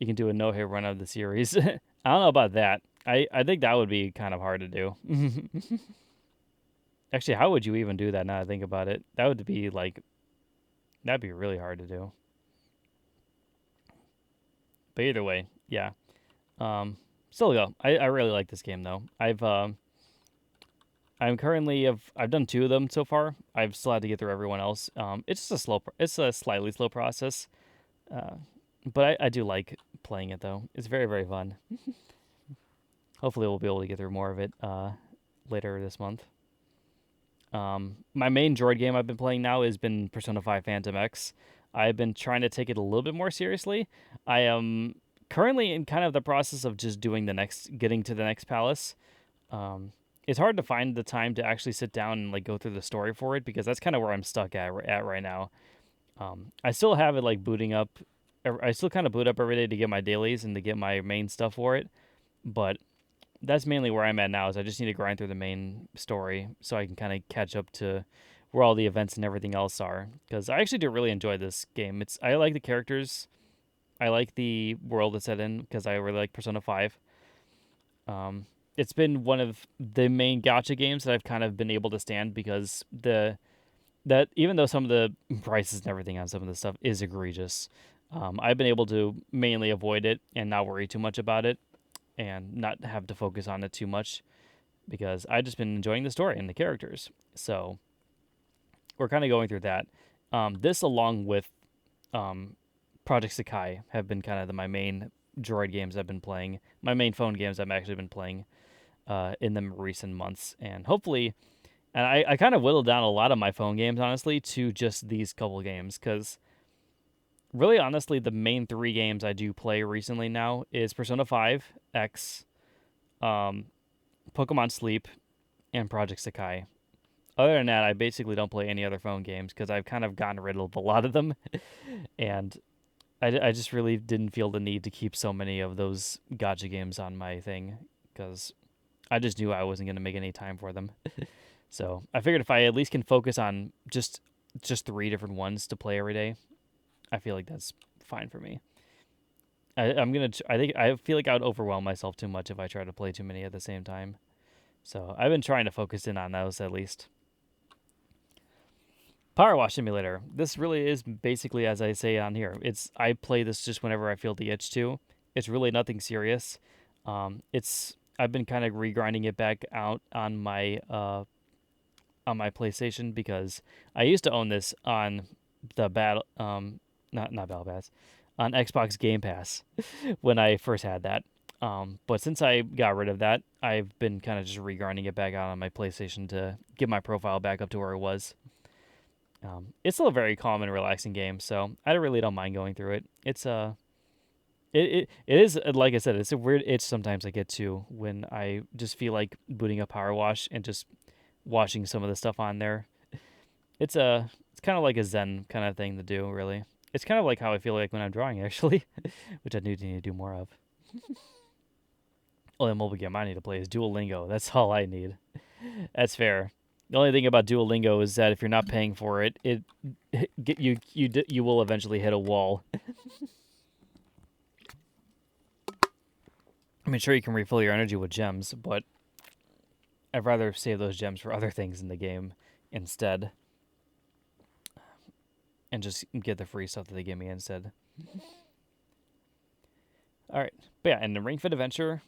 You can do a no hit run of the series. I don't know about that. I think that would be kind of hard to do. Actually, how would you even do that now I think about it? That'd be really hard to do. But either way, yeah. Still go. I really like this game though. I've done 2 of them so far. I've still had to get through everyone else. It's just it's a slightly slow process. But I do like playing it though. It's very, very fun. Hopefully we'll be able to get through more of it later this month. My main droid game I've been playing now has been Persona 5 Phantom X. I've been trying to take it a little bit more seriously. I am currently in kind of the process of just getting to the next palace. It's hard to find the time to actually sit down and like go through the story for it, because that's kind of where I'm stuck at right now. I still have it like booting up. I still kind of boot up every day to get my dailies and to get my main stuff for it, but that's mainly where I'm at now. Is I just need to grind through the main story so I can kind of catch up to where all the events and everything else are. Because I actually do really enjoy this game. I like the characters, I like the world it's set in, because I really like Persona 5. It's been one of the main gacha games that I've kind of been able to stand, because that even though some of the prices and everything on some of the stuff is egregious, I've been able to mainly avoid it and not worry too much about it, and not have to focus on it too much, because I've just been enjoying the story and the characters. So we're kind of going through that. This, along with Project Sakai, have been kind of my main droid games I've been playing, my main phone games I've actually been playing in the recent months. And hopefully, and I kind of whittled down a lot of my phone games, honestly, to just these couple games, because really, honestly, the main 3 games I do play recently now is Persona 5 X, Pokemon Sleep, and Project Sakai. Other than that, I basically don't play any other phone games, because I've kind of gotten rid of a lot of them, and I just really didn't feel the need to keep so many of those gacha games on my thing, because I just knew I wasn't going to make any time for them. So I figured if I at least can focus on just 3 different ones to play every day, I feel like that's fine for me. I feel like I would overwhelm myself too much if I try to play too many at the same time. So I've been trying to focus in on those at least. Power Wash Simulator. This really is basically as I say on here. I play this just whenever I feel the itch to. It's really nothing serious. I've been kind of regrinding it back out on my PlayStation, because I used to own this on the battle not Battle Pass, on Xbox Game Pass when I first had that. But since I got rid of that, I've been kind of just regrinding it back out on my PlayStation to get my profile back up to where it was. It's still a very calm and relaxing game, so I really don't mind going through it. It is, like I said, it's a weird itch sometimes I get to when I just feel like booting up Power Wash and just watching some of the stuff on there. It's kind of like a zen kind of thing to do, really. It's kind of like how I feel like when I'm drawing, actually, which I do need to do more of. Only mobile game I need to play is Duolingo. That's all I need. That's fair. The only thing about Duolingo is that if you're not paying for it, you will eventually hit a wall. I mean, sure, you can refill your energy with gems, but I'd rather save those gems for other things in the game instead, and just get the free stuff that they give me instead. All right, but yeah, and the Ring Fit Adventure,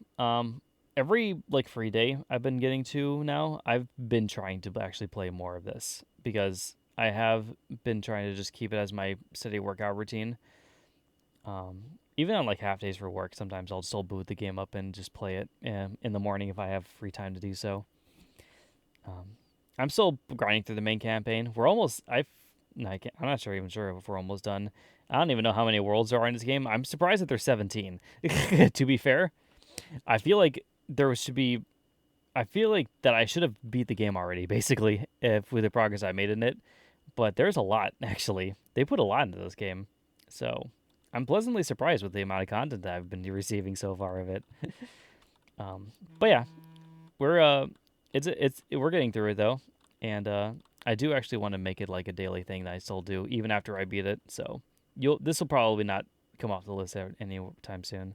every like free day I've been getting to now, I've been trying to actually play more of this because I have been trying to just keep it as my steady workout routine. Even on like half days for work, sometimes I'll still boot the game up and just play it in the morning if I have free time to do so. I'm still grinding through the main campaign. We're almost. I'm not sure even sure if we're almost done. I don't even know how many worlds there are in this game. I'm surprised that there's 17. To be fair, I feel like there should be. I feel like that I should have beat the game already, basically, if with the progress I made in it. But there's a lot actually. They put a lot into this game, so I'm pleasantly surprised with the amount of content that I've been receiving so far of it. But yeah, we're we're getting through it though, and I do actually want to make it like a daily thing that I still do even after I beat it. So this will probably not come off the list anytime soon.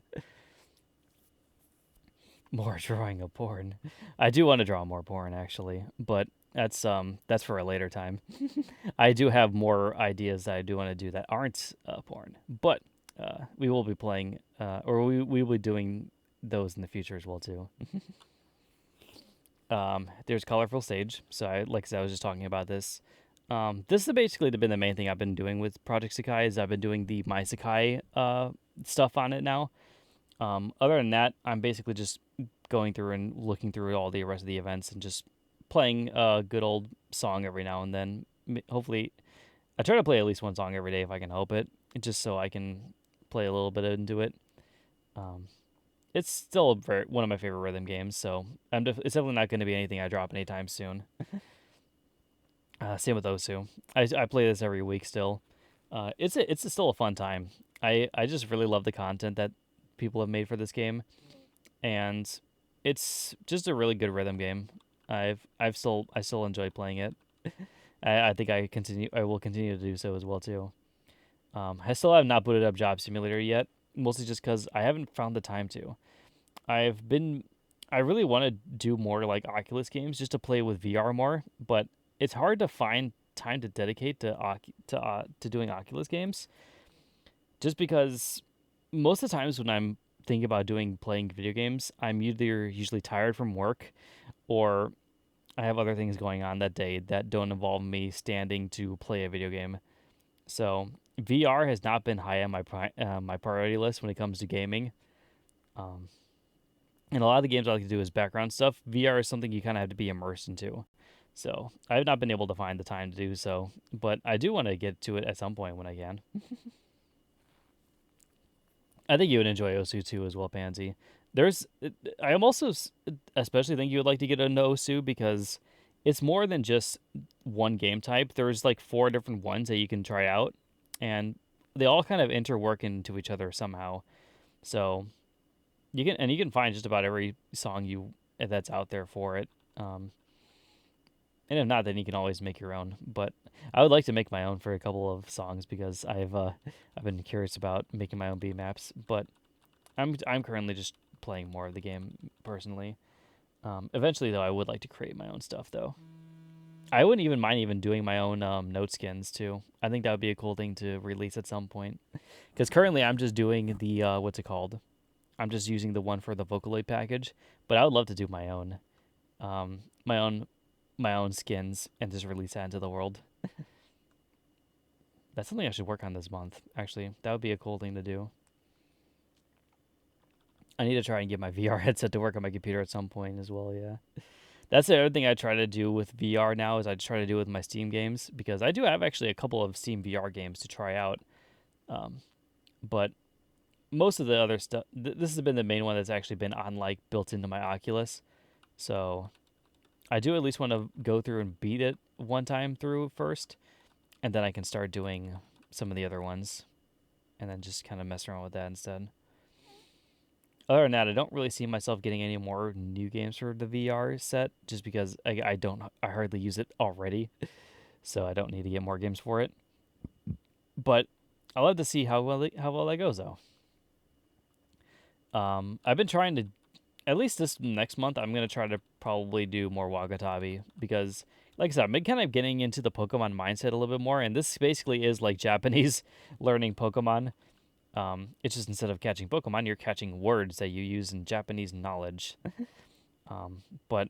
More drawing of porn. I do want to draw more porn actually, but that's for a later time. I do have more ideas that I do want to do that aren't porn, but we will be playing or we will be doing those in the future as well too. There's colorful stage. So like I said, I was just talking about this. This has basically been the main thing I've been doing with Project Sakai is I've been doing the My Sakai stuff on it now. Other than that, I'm basically just going through and looking through all the rest of the events and just playing a good old song every now and then. Hopefully, I try to play at least one song every day if I can help it, just so I can play a little bit into it. It's still one of my favorite rhythm games, so it's definitely not going to be anything I drop anytime soon. Same with those two. I play this every week still. It's still a fun time. I just really love the content that people have made for this game, and it's just a really good rhythm game. I still enjoy playing it. I think I will continue to do so as well too. I still have not booted up Job Simulator yet, mostly just because I haven't found the time to. I really want to do more like Oculus games just to play with VR more, but it's hard to find time to dedicate to doing Oculus games, just because most of the times when I'm thinking about playing video games, I'm either usually tired from work or I have other things going on that day that don't involve me standing to play a video game. So VR has not been high on my priority list when it comes to gaming. And a lot of the games I like to do is background stuff. VR is something you kind of have to be immersed into. So I have not been able to find the time to do so, but I do want to get to it at some point when I can. I think you would enjoy Osu too as well, Pansy. I am also especially think you would like to get into Osu because it's more than just one game type. There's like 4 different ones that you can try out, and they all kind of interwork into each other somehow. So you can find just about every song that's out there for it. And if not, then you can always make your own. But I would like to make my own for a couple of songs because I've been curious about making my own beat maps. But I'm currently just playing more of the game personally. Eventually, though, I would like to create my own stuff. Though I wouldn't even mind doing my own note skins too. I think that would be a cool thing to release at some point. Because currently, I'm just doing the what's it called? I'm just using the one for the Vocaloid package. But I would love to do my own. My own skins and just release that into the world. That's something I should work on this month, actually. That would be a cool thing to do. I need to try and get my VR headset to work on my computer at some point as well, yeah. That's the other thing I try to do with VR now is I try to do with my Steam games because I do have actually a couple of Steam VR games to try out. But most of the other stuff, this has been the main one that's actually been on like built into my Oculus. So I do at least want to go through and beat it one time through first, and then I can start doing some of the other ones, and then just kind of mess around with that instead. Other than that, I don't really see myself getting any more new games for the VR set, just because I hardly use it already, so I don't need to get more games for it. But I'll have to see how well that goes though. I've been trying to, at least this next month, I'm gonna try to probably do more Wagatabi because, like I said, I've been kind of getting into the Pokemon mindset a little bit more, and this basically is like Japanese learning Pokemon. It's just instead of catching Pokemon, you're catching words that you use in Japanese knowledge. But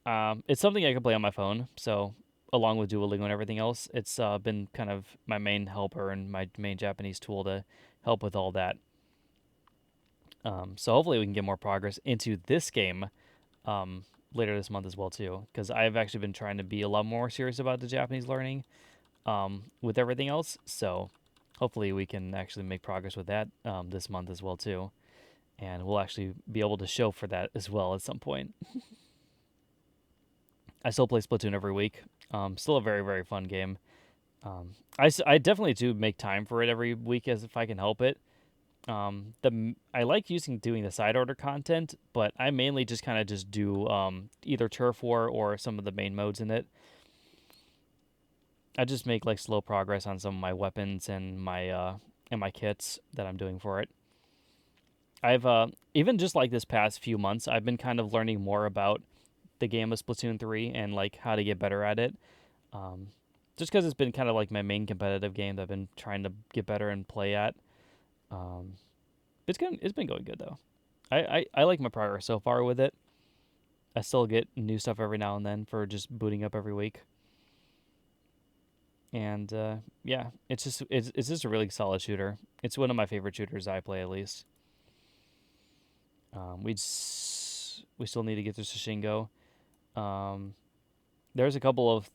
it's something I can play on my phone. So along with Duolingo and everything else, it's been kind of my main helper and my main Japanese tool to help with all that. So hopefully we can get more progress into this game later this month as well too, because I've actually been trying to be a lot more serious about the Japanese learning with everything else. So hopefully we can actually make progress with that this month as well too, and we'll actually be able to show for that as well at some point. I still play Splatoon every week. Still a very, very fun game. I definitely do make time for it every week as if I can help it. I like doing the side order content, but I mainly just kind of just do either turf war or some of the main modes in it. I just make like slow progress on some of my weapons and my kits that I'm doing for it. I've even just like this past few months, I've been kind of learning more about the game of Splatoon 3 and like how to get better at it. Just because it's been kind of like my main competitive game that I've been trying to get better and play at. It's been going good though. I like my progress so far with it. I still get new stuff every now and then for just booting up every week. And yeah, it's just a really solid shooter. It's one of my favorite shooters I play at least. We still need to get to Shishingo. There's a couple of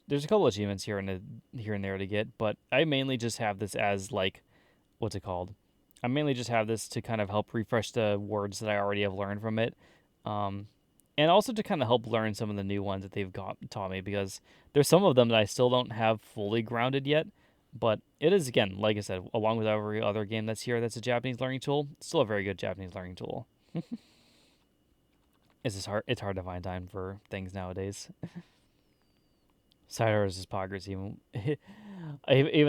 achievements here and there to get, but I mainly just have this as like, what's it called? I mainly just have this to kind of help refresh the words that I already have learned from it, and also to kind of help learn some of the new ones that they've taught me, because there's some of them that I still don't have fully grounded yet. But it is, again, like I said, along with every other game that's here that's a Japanese learning tool, it's still a very good Japanese learning tool. It's hard to find time for things nowadays. Side is progress, even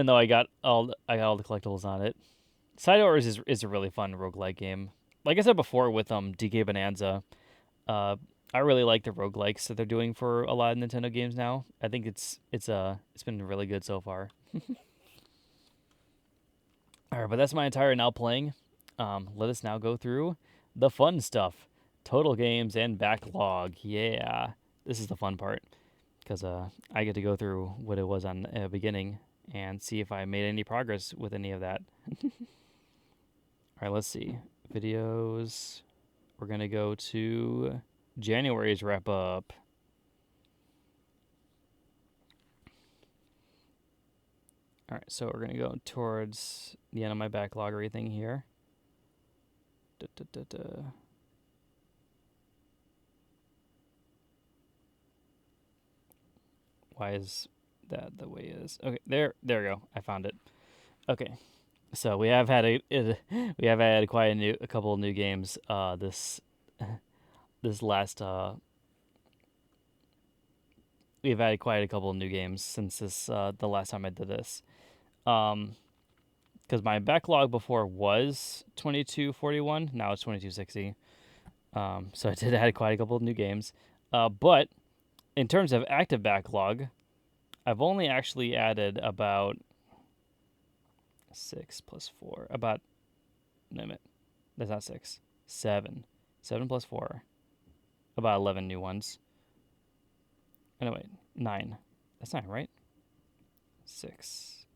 though I got all the collectibles on it. Side is a really fun roguelike game. Like I said before with DK Bonanza, I really like the roguelikes that they're doing for a lot of Nintendo games now. I think it's been really good so far. All right, but that's my entire now playing. Let us now go through the fun stuff. Total games and backlog. Yeah, this is the fun part, because I get to go through what it was on the beginning and see if I made any progress with any of that. All right, let's see. Videos. We're going to go to January's wrap up. All right, so we're going to go towards the end of my backloggery thing here. Why is that the way it is? Okay, there we go. I found it. Okay, so we have had quite a couple of new games this last we've had quite a couple of new games since the last time I did this. Because my backlog before was 2241, now it's 2260. So I did add quite a couple of new games. But in terms of active backlog, I've only actually added about 6 plus 4. That's not 6. 7. 7 plus 4. About 11 new ones. Oh, no, wait. 9. That's 9, right? 6.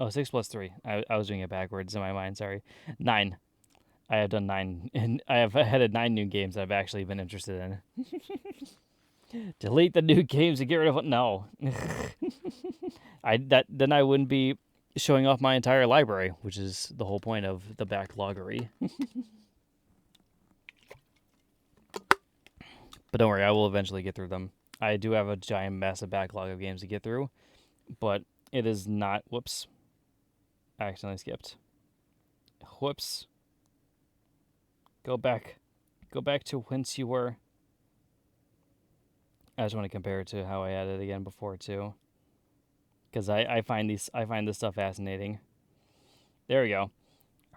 Oh, 6 plus 3. I was doing it backwards in my mind, sorry. 9. I have done 9, and I have added 9 new games that I've actually been interested in. Delete the new games and get rid of it. No. Then I wouldn't be showing off my entire library, which is the whole point of the backloggery. But don't worry, I will eventually get through them. I do have a giant, massive backlog of games to get through, but It is not. Whoops. I accidentally skipped. Whoops. Go back. Go back to whence you were. I just want to compare it to how I had it again before too, because I find this stuff fascinating. There we go. All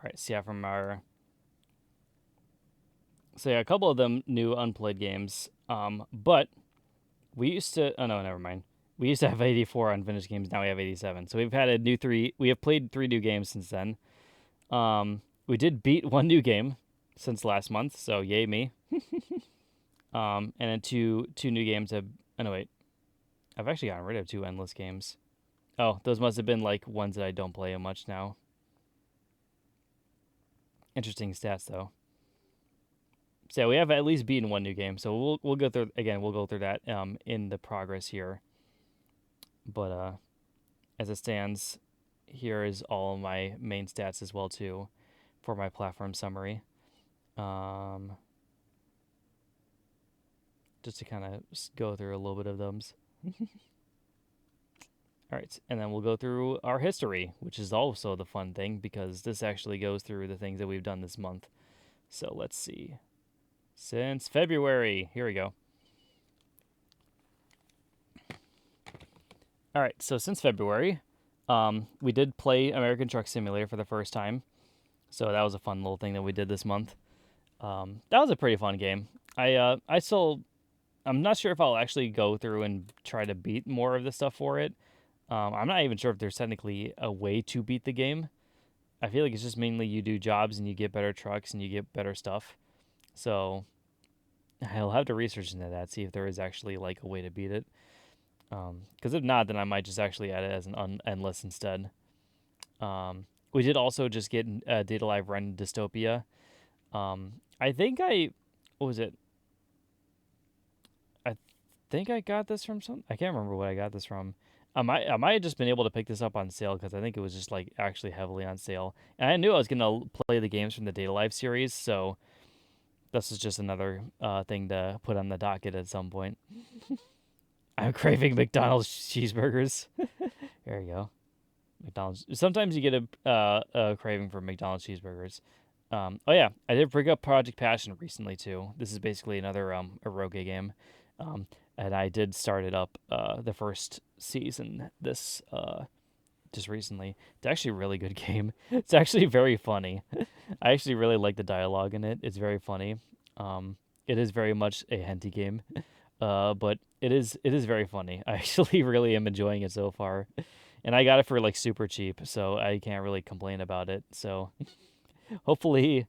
right. So yeah, from our a couple of them new unplayed games. But we used to. Oh no, never mind. We used to have 84 unfinished games. Now we have 87. So we've had a new three. We have played 3 new games since then. We did beat 1 new game since last month. So yay me. And then two new games have. Oh no, wait. I've actually gotten rid of 2 endless games. Oh, those must have been like ones that I don't play much now. Interesting stats though. So yeah, we have at least beaten 1 new game. So we'll go through again. We'll go through that in the progress here. But as it stands, here is all my main stats as well too, for my platform summary. Just to kind of go through a little bit of those. All right, and then we'll go through our history, which is also the fun thing because this actually goes through the things that we've done this month. So let's see. Since February, here we go. All right, so since February, we did play American Truck Simulator for the first time. So that was a fun little thing that we did this month. That was a pretty fun game. I'm not sure if I'll actually go through and try to beat more of the stuff for it. I'm not even sure if there's technically a way to beat the game. I feel like it's just mainly you do jobs and you get better trucks and you get better stuff. So I'll have to research into that, see if there is actually like a way to beat it. Because if not, then I might just actually add it as an endless instead. We did also just get Data Live Run Dystopia. I think what was it? I think I got this from some. I can't remember what I got this from. I might have just been able to pick this up on sale because I think it was just like actually heavily on sale. And I knew I was gonna play the games from the Data Live series, so this is just another thing to put on the docket at some point. I'm craving McDonald's cheeseburgers. There you go. McDonald's. Sometimes you get a craving for McDonald's cheeseburgers. Oh yeah, I did bring up Project Passion recently too. This is basically another eroge game, and I did start it up the first season this just recently. It's actually a really good game. It's actually very funny. I actually really like the dialogue in it. It's very funny. It is very much a henty game, but it is very funny. I actually really am enjoying it so far, and I got it for like super cheap, so I can't really complain about it. So hopefully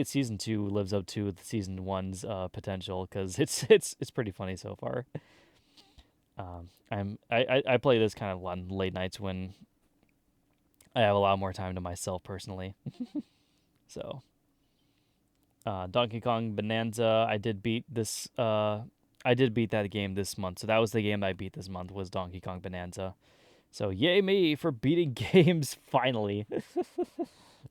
season 2 lives up to the season 1's potential because it's pretty funny so far. I play this kind of on late nights when I have a lot more time to myself personally. So Donkey Kong Bonanza, I did beat this. I did beat that game this month, so that was the game I beat this month was Donkey Kong Bonanza. So yay me for beating games finally.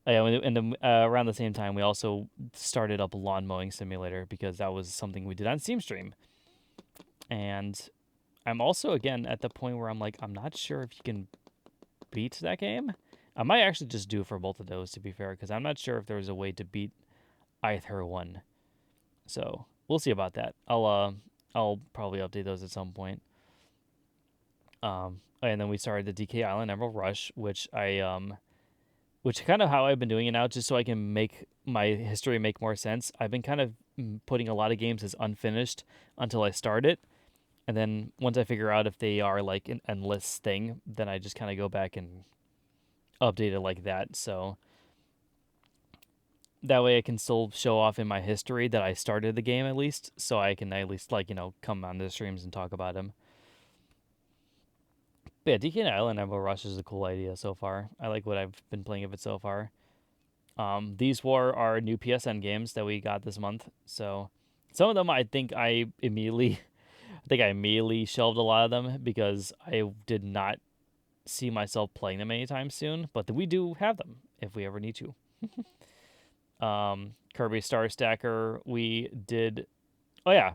Yeah, and around the same time, we also started up Lawn Mowing Simulator because that was something we did on Steam Stream. And I'm also, again, at the point where I'm like, I'm not sure if you can beat that game. I might actually just do it for both of those, to be fair, because I'm not sure if there's a way to beat either one. So we'll see about that. I'll probably update those at some point. And then we started the DK Island Emerald Rush, which which kind of how I've been doing it now, just so I can make my history make more sense. I've been kind of putting a lot of games as unfinished until I start it. And then once I figure out if they are like an endless thing, then I just kind of go back and update it like that. So that way I can still show off in my history that I started the game at least. So I can at least come on the streams and talk about them. But yeah, DK Island Emerald Rush is a cool idea so far. I like what I've been playing of it so far. These were our new PSN games that we got this month. So some of them I think I immediately shelved a lot of them because I did not see myself playing them anytime soon. But we do have them if we ever need to. Kirby Star Stacker, we did. Oh yeah,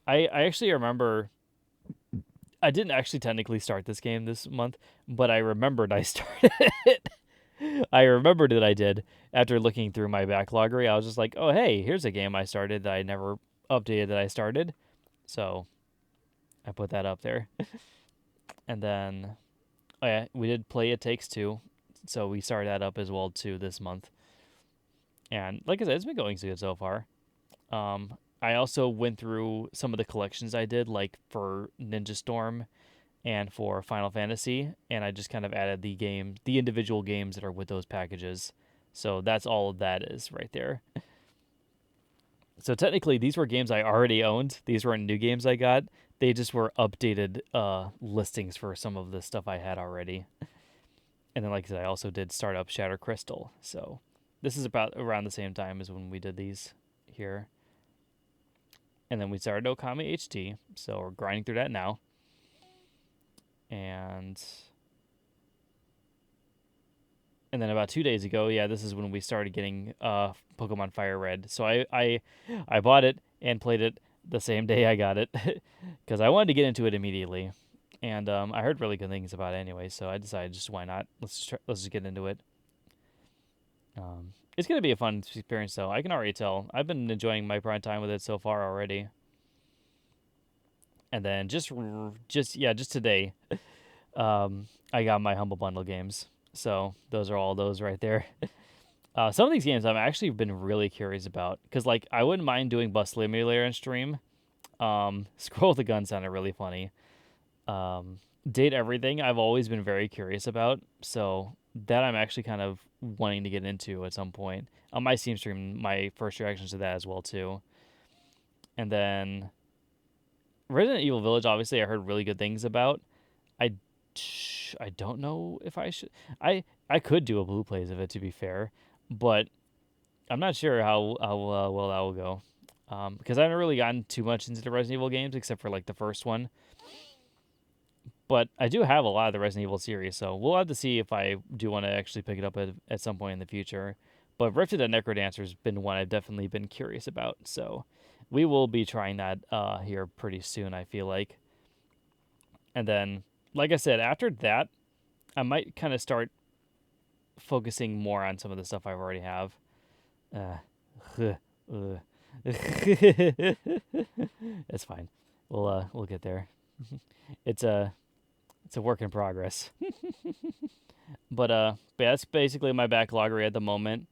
I actually remember I didn't actually technically start this game this month, but I remembered I started it. I remembered that I did after looking through my backloggery. I was just like, oh, hey, here's a game I started that I never updated that I started. So I put that up there. And then, oh yeah, we did play It Takes Two. So we started that up as well, too, this month. And like I said, it's been going good so far. I also went through some of the collections I did, like for Ninja Storm and for Final Fantasy, and I just kind of added the individual games that are with those packages. So that's all that is right there. So technically, these were games I already owned. These weren't new games I got. They just were updated listings for some of the stuff I had already. And then, like I said, I also did start up Shatter Crystal. So this is about around the same time as when we did these here. And then we started Okami HD. So we're grinding through that now. And then about 2 days ago, yeah, this is when we started getting Pokemon Fire Red. So I bought it and played it the same day I got it because I wanted to get into it immediately, and I heard really good things about it anyway. So I decided just why not? Let's just get into it. It's gonna be a fun experience, though. I can already tell. I've been enjoying my prime time with it so far already. And then just today, I got my Humble Bundle games. So those are all those right there. Some of these games I've actually been really curious about because, like, I wouldn't mind doing Bus Simulator in stream. Scroll the Gun sounded really funny. Date Everything I've always been very curious about, so that I'm actually kind of wanting to get into at some point. On my Steam stream, my first reactions to that as well too. And then Resident Evil Village, obviously, I heard really good things about. I I don't know if I should. I could do a blue plays of it, to be fair, but I'm not sure how well that will go. Because I haven't really gotten too much into the Resident Evil games except for like the first one. But I do have a lot of the Resident Evil series, so we'll have to see if I do want to actually pick it up at some point in the future. But Rifted and Necrodancer has been one I've definitely been curious about, so we will be trying that here pretty soon, I feel like. And then, like I said, after that, I might kind of start focusing more on some of the stuff I already have. It's fine. We'll get there. It's a work in progress. But that's basically my backloggery at the moment.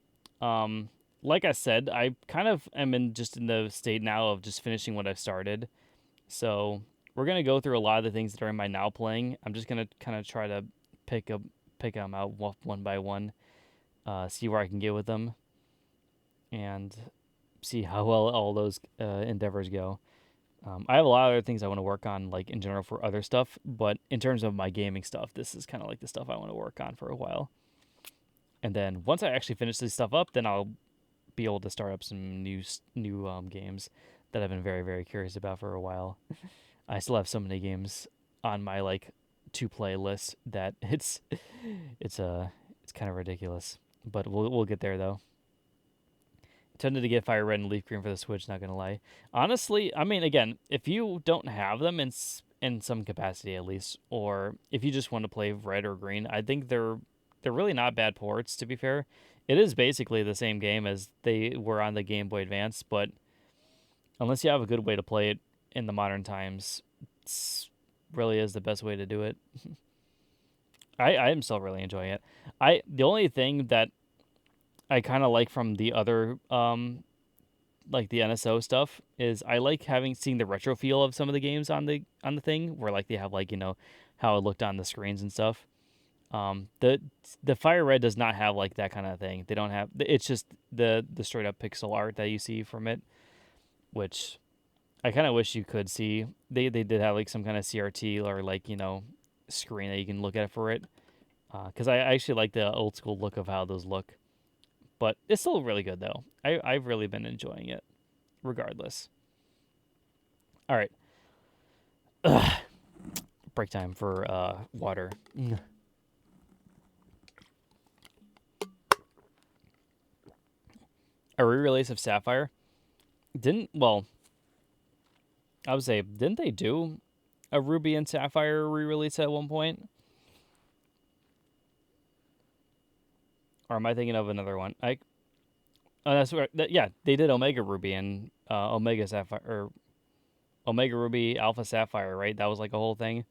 Like I said, I kind of am in the state now of just finishing what I've started. So we're gonna go through a lot of the things that are in my now playing. I'm just gonna kind of try to pick them out one by one, see where I can get with them, and see how well all those endeavors go. I have a lot of other things I want to work on, like in general for other stuff, but in terms of my gaming stuff, this is kind of like the stuff I want to work on for a while. And then once I actually finish this stuff up, then I'll be able to start up some new games that I've been very, very curious about for a while. I still have so many games on my like to play list that it's kind of ridiculous, but we'll get there though. Tended to get Fire Red and Leaf Green for the Switch, not gonna lie. Honestly, I mean, again, if you don't have them in some capacity at least, or if you just want to play Red or Green, I think they're really not bad ports, to be fair. It is basically the same game as they were on the Game Boy Advance, but unless you have a good way to play it in the modern times, it really is the best way to do it. I am still really enjoying it. The only thing that I kind of like from the other like the NSO stuff is I like seeing the retro feel of some of the games on the thing where like they have like, you know, how it looked on the screens and stuff. The Fire Red does not have like that kind of thing. They don't have, it's just the straight up pixel art that you see from it, which I kind of wish you could see. They did have like some kind of CRT or like, you know, screen that you can look at for it. Because I actually like the old school look of how those look. But it's still really good, though. I've really been enjoying it, regardless. All right. Ugh. Break time for water. A re-release of Sapphire. I would say, didn't they do a Ruby and Sapphire re-release at one point? Or am I thinking of another one? Oh, that's where. Yeah, they did Omega Ruby and Omega Sapphire, or Omega Ruby Alpha Sapphire, right? That was like a whole thing.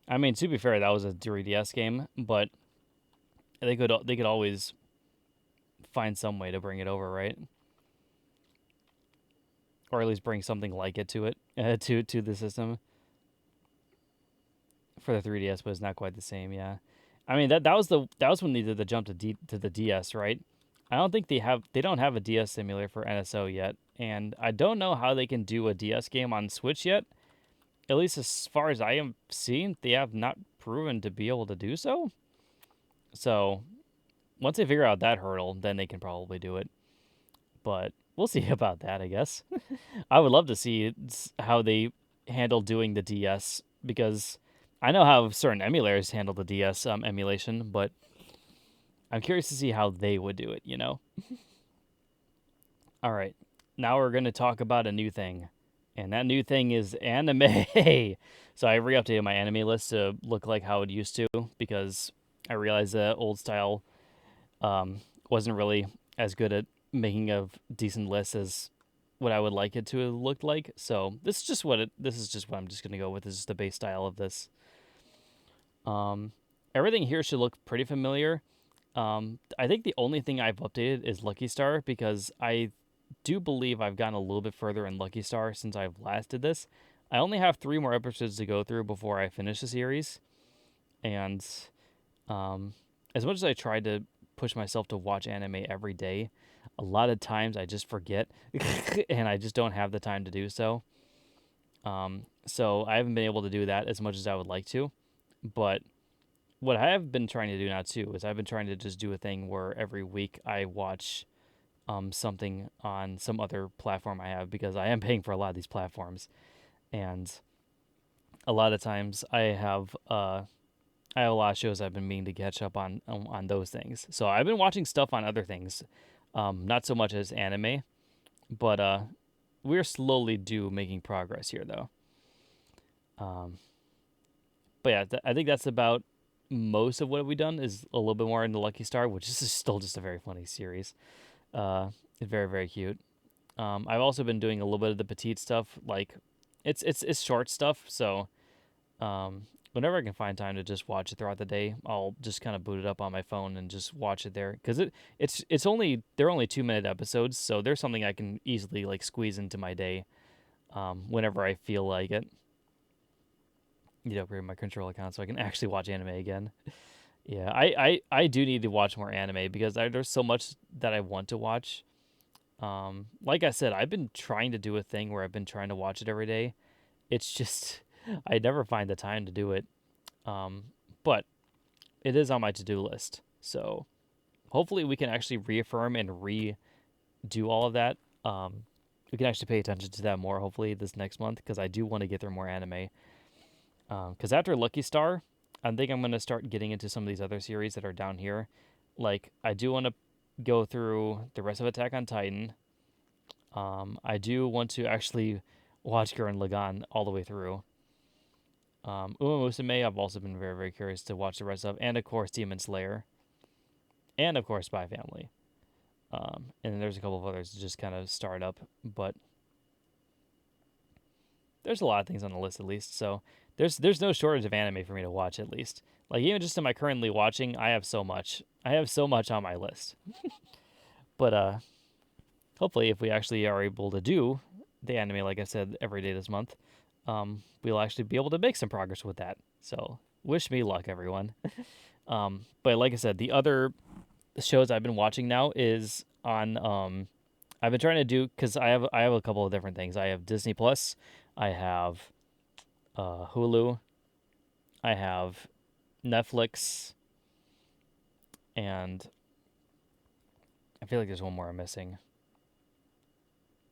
I mean, to be fair, that was a 3DS game, but they could always find some way to bring it over, right? Or at least bring something like it to it to the system for the 3DS, but it's not quite the same. Yeah, I mean that was when they did the jump to the DS, right? I don't think they don't have a DS simulator for NSO yet, and I don't know how they can do a DS game on Switch yet. At least as far as I am seeing, they have not proven to be able to do so. So once they figure out that hurdle, then they can probably do it. But we'll see about that, I guess. I would love to see how they handle doing the DS, because I know how certain emulators handle the DS emulation, but I'm curious to see how they would do it, All right. Now we're going to talk about a new thing. And that new thing is anime. So I re-updated my anime list to look like how it used to, because I realized the old style wasn't really as good at making a decent list as what I would like it to have looked like. So this is just what I'm just gonna go with. This is the base style of this. Everything here should look pretty familiar. I think the only thing I've updated is Lucky Star, because I do believe I've gotten a little bit further in Lucky Star since I've last did this. I only have 3 more episodes to go through before I finish the series, and as much as I tried to push myself to watch anime every day, a lot of times I just forget, and I just don't have the time to do so. So I haven't been able to do that as much as I would like to. But what I have been trying to do now too is I've been trying to just do a thing where every week I watch something on some other platform I have, because I am paying for a lot of these platforms, and a lot of times I have a lot of shows I've been meaning to catch up on those things. So I've been watching stuff on other things, not so much as anime, but we're slowly making progress here though. But yeah, I think that's about most of what we've done. Is a little bit more into Lucky Star, which is still just a very funny series. It's very, very cute. I've also been doing a little bit of the petite stuff, like it's short stuff. So whenever I can find time to just watch it throughout the day, I'll just kind of boot it up on my phone and just watch it there, because it's only they're only 2-minute episodes, so there's something I can easily like squeeze into my day whenever I feel like it. Upgrade my control account so I can actually watch anime again. Yeah, I do need to watch more anime, because there's so much that I want to watch. Like I said, I've been trying to do a thing where I've been trying to watch it every day. It's just I never find the time to do it. But it is on my to-do list. So hopefully we can actually reaffirm and redo all of that. We can actually pay attention to that more hopefully this next month, because I do want to get through more anime. Because after Lucky Star, I think I'm going to start getting into some of these other series that are down here. Like, I do want to go through the rest of Attack on Titan. I do want to actually watch Gurren Lagann all the way through. Uma Musume, I've also been very, very curious to watch the rest of. And, of course, Demon Slayer. And, of course, Spy Family. And then there's a couple of others to just kind of start up. But there's a lot of things on the list, at least. So there's no shortage of anime for me to watch, at least. Like, even just in my currently watching, I have so much. I have so much on my list. But hopefully, if we actually are able to do the anime, like I said, every day this month, we'll actually be able to make some progress with that. So wish me luck, everyone. But like I said, the other shows I've been watching now is on. I've been trying to do, because I have a couple of different things. I have Disney Plus. I have Hulu. I have Netflix, and I feel like there's one more I'm missing.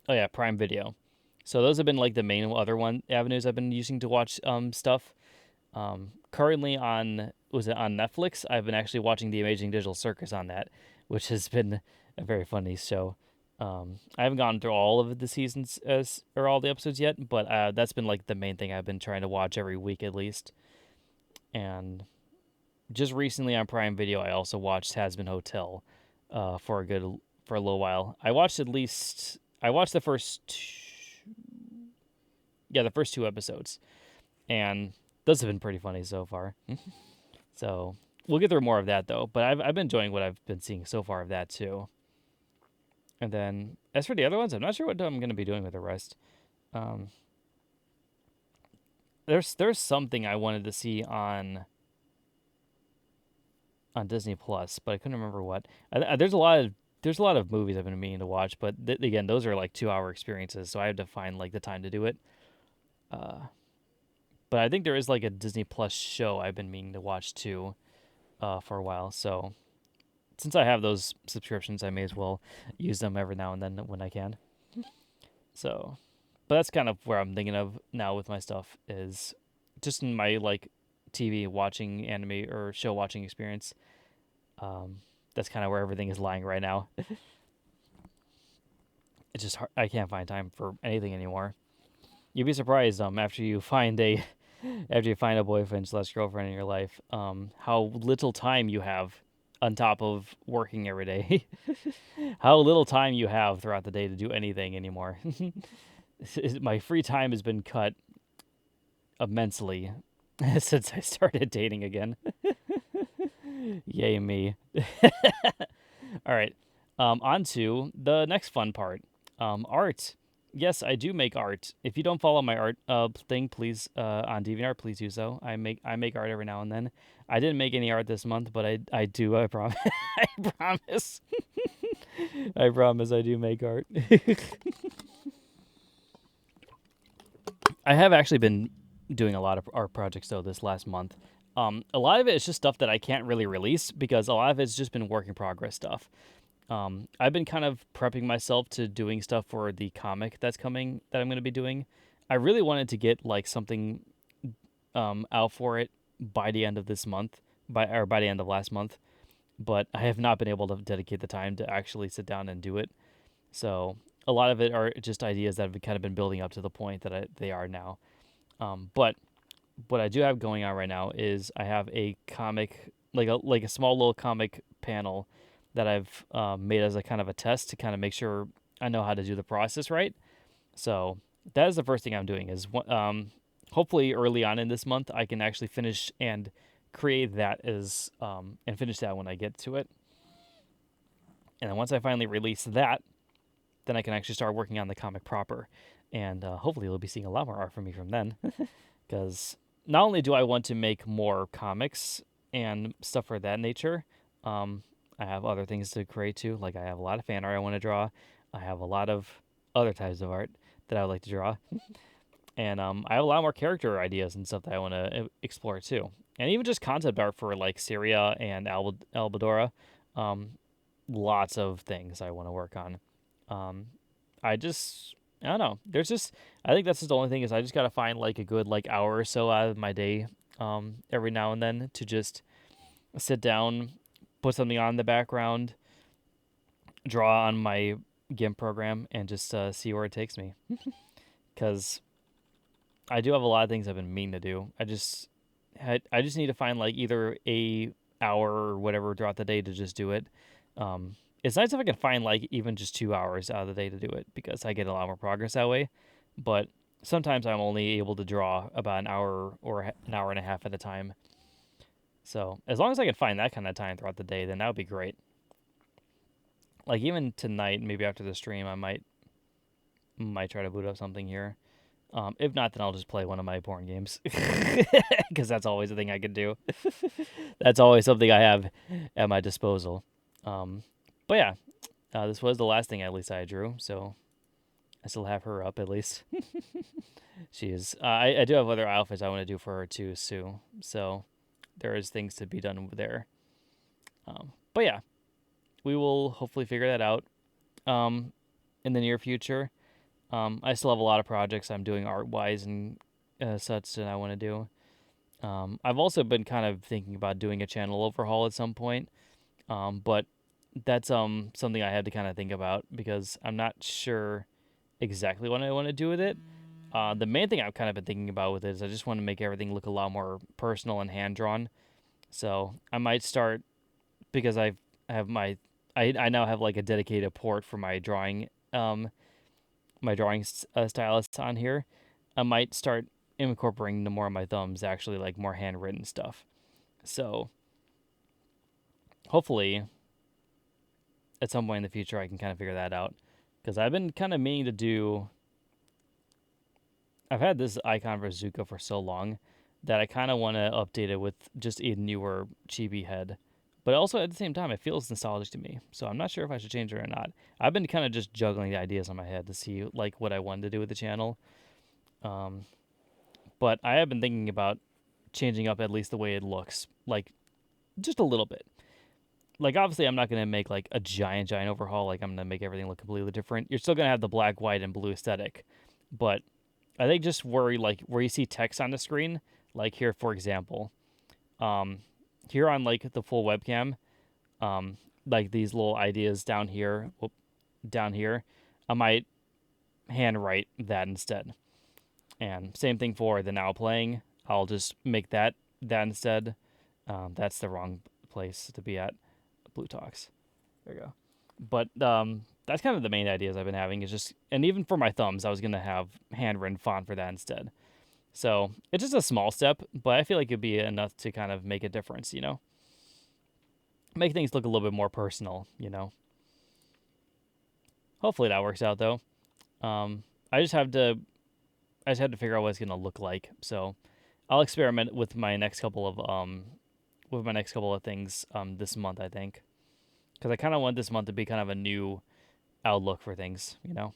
Oh yeah, Prime Video. So those have been like the main other avenues I've been using to watch stuff. Currently on Netflix, I've been actually watching The Amazing Digital Circus on that, which has been a very funny show. I haven't gone through all of the seasons or all the episodes yet, but that's been like the main thing I've been trying to watch every week at least. And just recently on Prime Video, I also watched Has Been Hotel for a little while. I watched the first two episodes, and those have been pretty funny so far. So we'll get through more of that though. But I've been enjoying what I've been seeing so far of that too. And then as for the other ones, I'm not sure what I'm going to be doing with the rest. Um, there's something I wanted to see on Disney Plus, but I couldn't remember what. There's a lot of movies I've been meaning to watch, but again, those are like 2 hour experiences, so I had to find like the time to do it. But I think there is like a Disney Plus show I've been meaning to watch too, for a while. So since I have those subscriptions, I may as well use them every now and then when I can. So, but that's kind of where I'm thinking of now with my stuff is just in my like TV watching anime or show watching experience. That's kind of where everything is lying right now. It's just hard. I can't find time for anything anymore. You'd be surprised after you find a boyfriend/girlfriend in your life, how little time you have on top of working every day. How little time you have throughout the day to do anything anymore. My free time has been cut immensely since I started dating again. Yay me. All right. On to the next fun part. Art. Yes, I do make art. If you don't follow my art thing, please on DeviantArt, please do so. I make art every now and then. I didn't make any art this month, but I do. I promise. I promise. I promise I do make art. I have actually been doing a lot of art projects though this last month. A lot of it is just stuff that I can't really release because a lot of it's just been work in progress stuff. I've been kind of prepping myself to doing stuff for the comic that's coming that I'm going to be doing. I really wanted to get like something out for it by the end of this month, by the end of last month, but I have not been able to dedicate the time to actually sit down and do it. So a lot of it are just ideas that have kind of been building up to the point that they are now. But what I do have going on right now is I have a comic, like a small little comic panel that I've made as a kind of a test to kind of make sure I know how to do the process right. So that is the first thing I'm doing is hopefully early on in this month I can actually finish and create that as and finish that when I get to it. And then once I finally release that, then I can actually start working on the comic proper. And hopefully you'll be seeing a lot more art from me from then. Because not only do I want to make more comics and stuff for that nature, I have other things to create too. Like I have a lot of fan art I want to draw. I have a lot of other types of art that I would like to draw. And I have a lot more character ideas and stuff that I want to explore too. And even just concept art for like Syria and Albadora. Lots of things I want to work on. I don't know. I think that's just the only thing is I just got to find like a good like hour or so out of my day every now and then to just sit down, put something on in the background, draw on my GIMP program, and just see where it takes me. Because I do have a lot of things I've been meaning to do. I just need to find like either a hour or whatever throughout the day to just do it. It's nice if I can find like even just 2 hours out of the day to do it because I get a lot more progress that way. But sometimes I'm only able to draw about an hour or an hour and a half at a time. So as long as I can find that kind of time throughout the day, then that would be great. Like even tonight, maybe after the stream, I might try to boot up something here. If not, then I'll just play one of my porn games because that's always a thing I can do. That's always something I have at my disposal. But yeah, this was the last thing at least I drew, so I still have her up at least. She is. I do have other outfits I want to do for her too, Sue. So there is things to be done there. But yeah, we will hopefully figure that out in the near future. I still have a lot of projects I'm doing art-wise and such that I want to do. I've also been kind of thinking about doing a channel overhaul at some point, but that's something I had to kind of think about because I'm not sure exactly what I want to do with it. The main thing I've kind of been thinking about with it is I just want to make everything look a lot more personal and hand drawn. So I might start because I have my I now have like a dedicated port for my drawing stylus on here. I might start incorporating the more of my thumbs, actually like more handwritten stuff. So hopefully at some point in the future I can kind of figure that out because I've been kind of meaning to do. I've had this icon for Zuka for so long that I kind of want to update it with just a newer chibi head. But also at the same time, it feels nostalgic to me. So I'm not sure if I should change it or not. I've been kind of just juggling the ideas in my head to see like what I wanted to do with the channel. Um, but I have been thinking about changing up at least the way it looks, like just a little bit. Like obviously, I'm not gonna make like a giant overhaul. Like I'm gonna make everything look completely different. You're still gonna have the black, white, and blue aesthetic, but I think just where you see text on the screen, like here for example, um, here on like the full webcam, like these little ideas down here, I might handwrite that instead. And same thing for the now playing. I'll just make that instead. That's the wrong place to be at. Blue Talks. There you go. But that's kind of the main ideas I've been having is just, and even for my thumbs, I was gonna have handwritten font for that instead. So it's just a small step, but I feel like it'd be enough to kind of make a difference, make things look a little bit more personal, Hopefully that works out though. Um, I just have to, I just had to figure out what it's gonna look like. So I'll experiment with my next couple of things this month, I think, because I kind of want this month to be kind of a new outlook for things. All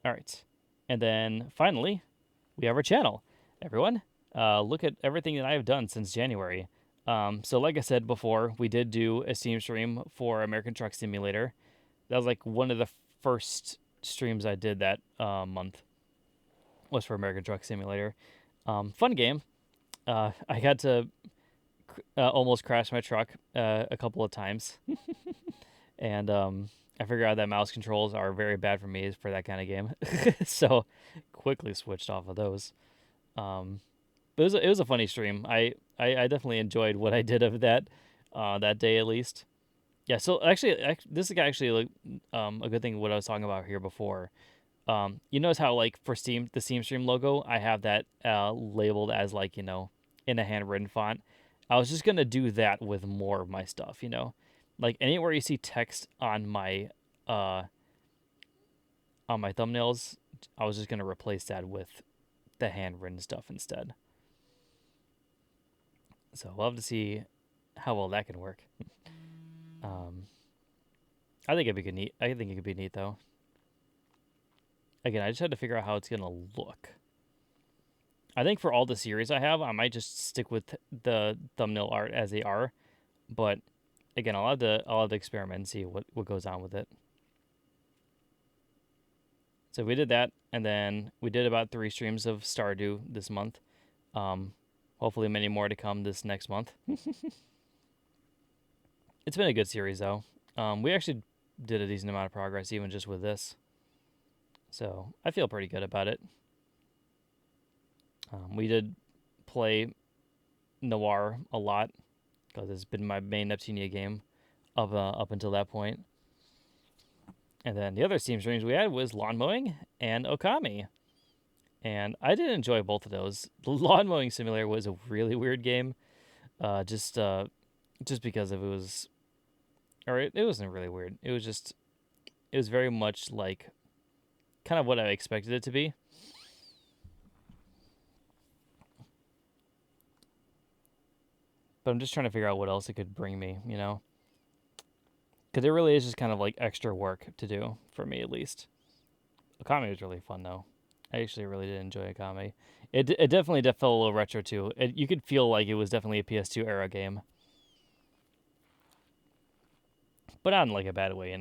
right, and then finally we have our channel. Everyone, look at everything that I have done since January. So like I said before, we did do a Steam stream for American Truck Simulator. That was like one of the first streams I did that month was for American Truck Simulator. Fun game. I got to almost crash my truck a couple of times, and I figured out that mouse controls are very bad for me for that kind of game. So quickly switched off of those. Um, but it was a funny stream. I definitely enjoyed what I did of that day at least. Yeah. So actually, this is actually like a good thing. What I was talking about here before. You notice how like for Steam the Steam Stream logo, I have that labeled as like in a handwritten font. I was just gonna do that with more of my stuff. Like anywhere you see text uh on my thumbnails, I was just gonna replace that with the handwritten stuff instead. So we'll have to see how well that can work. Um, I think it'd be good. Neat. I think it could be neat though. Again, I just had to figure out how it's gonna look. I think for all the series I have, I might just stick with the thumbnail art as they are. But again, I'll have to experiment and see what goes on with it. So we did that, and then we did about 3 streams of Stardew this month. Hopefully many more to come this next month. It's been a good series though. We actually did a decent amount of progress even just with this. So I feel pretty good about it. We did play Noir a lot because it's been my main Neptunia game up until that point. And then the other Steam streams we had was lawn mowing and Okami. And I did enjoy both of those. The lawn mowing simulator was a really weird game. Just because of it wasn't really weird. It was very much like kind of what I expected it to be. But I'm just trying to figure out what else it could bring me, Because it really is just kind of like extra work to do, for me at least. Akame was really fun, though. I actually really did enjoy Akame. It definitely felt a little retro, too. You could feel like it was definitely a PS2 era game. But not in like a bad way,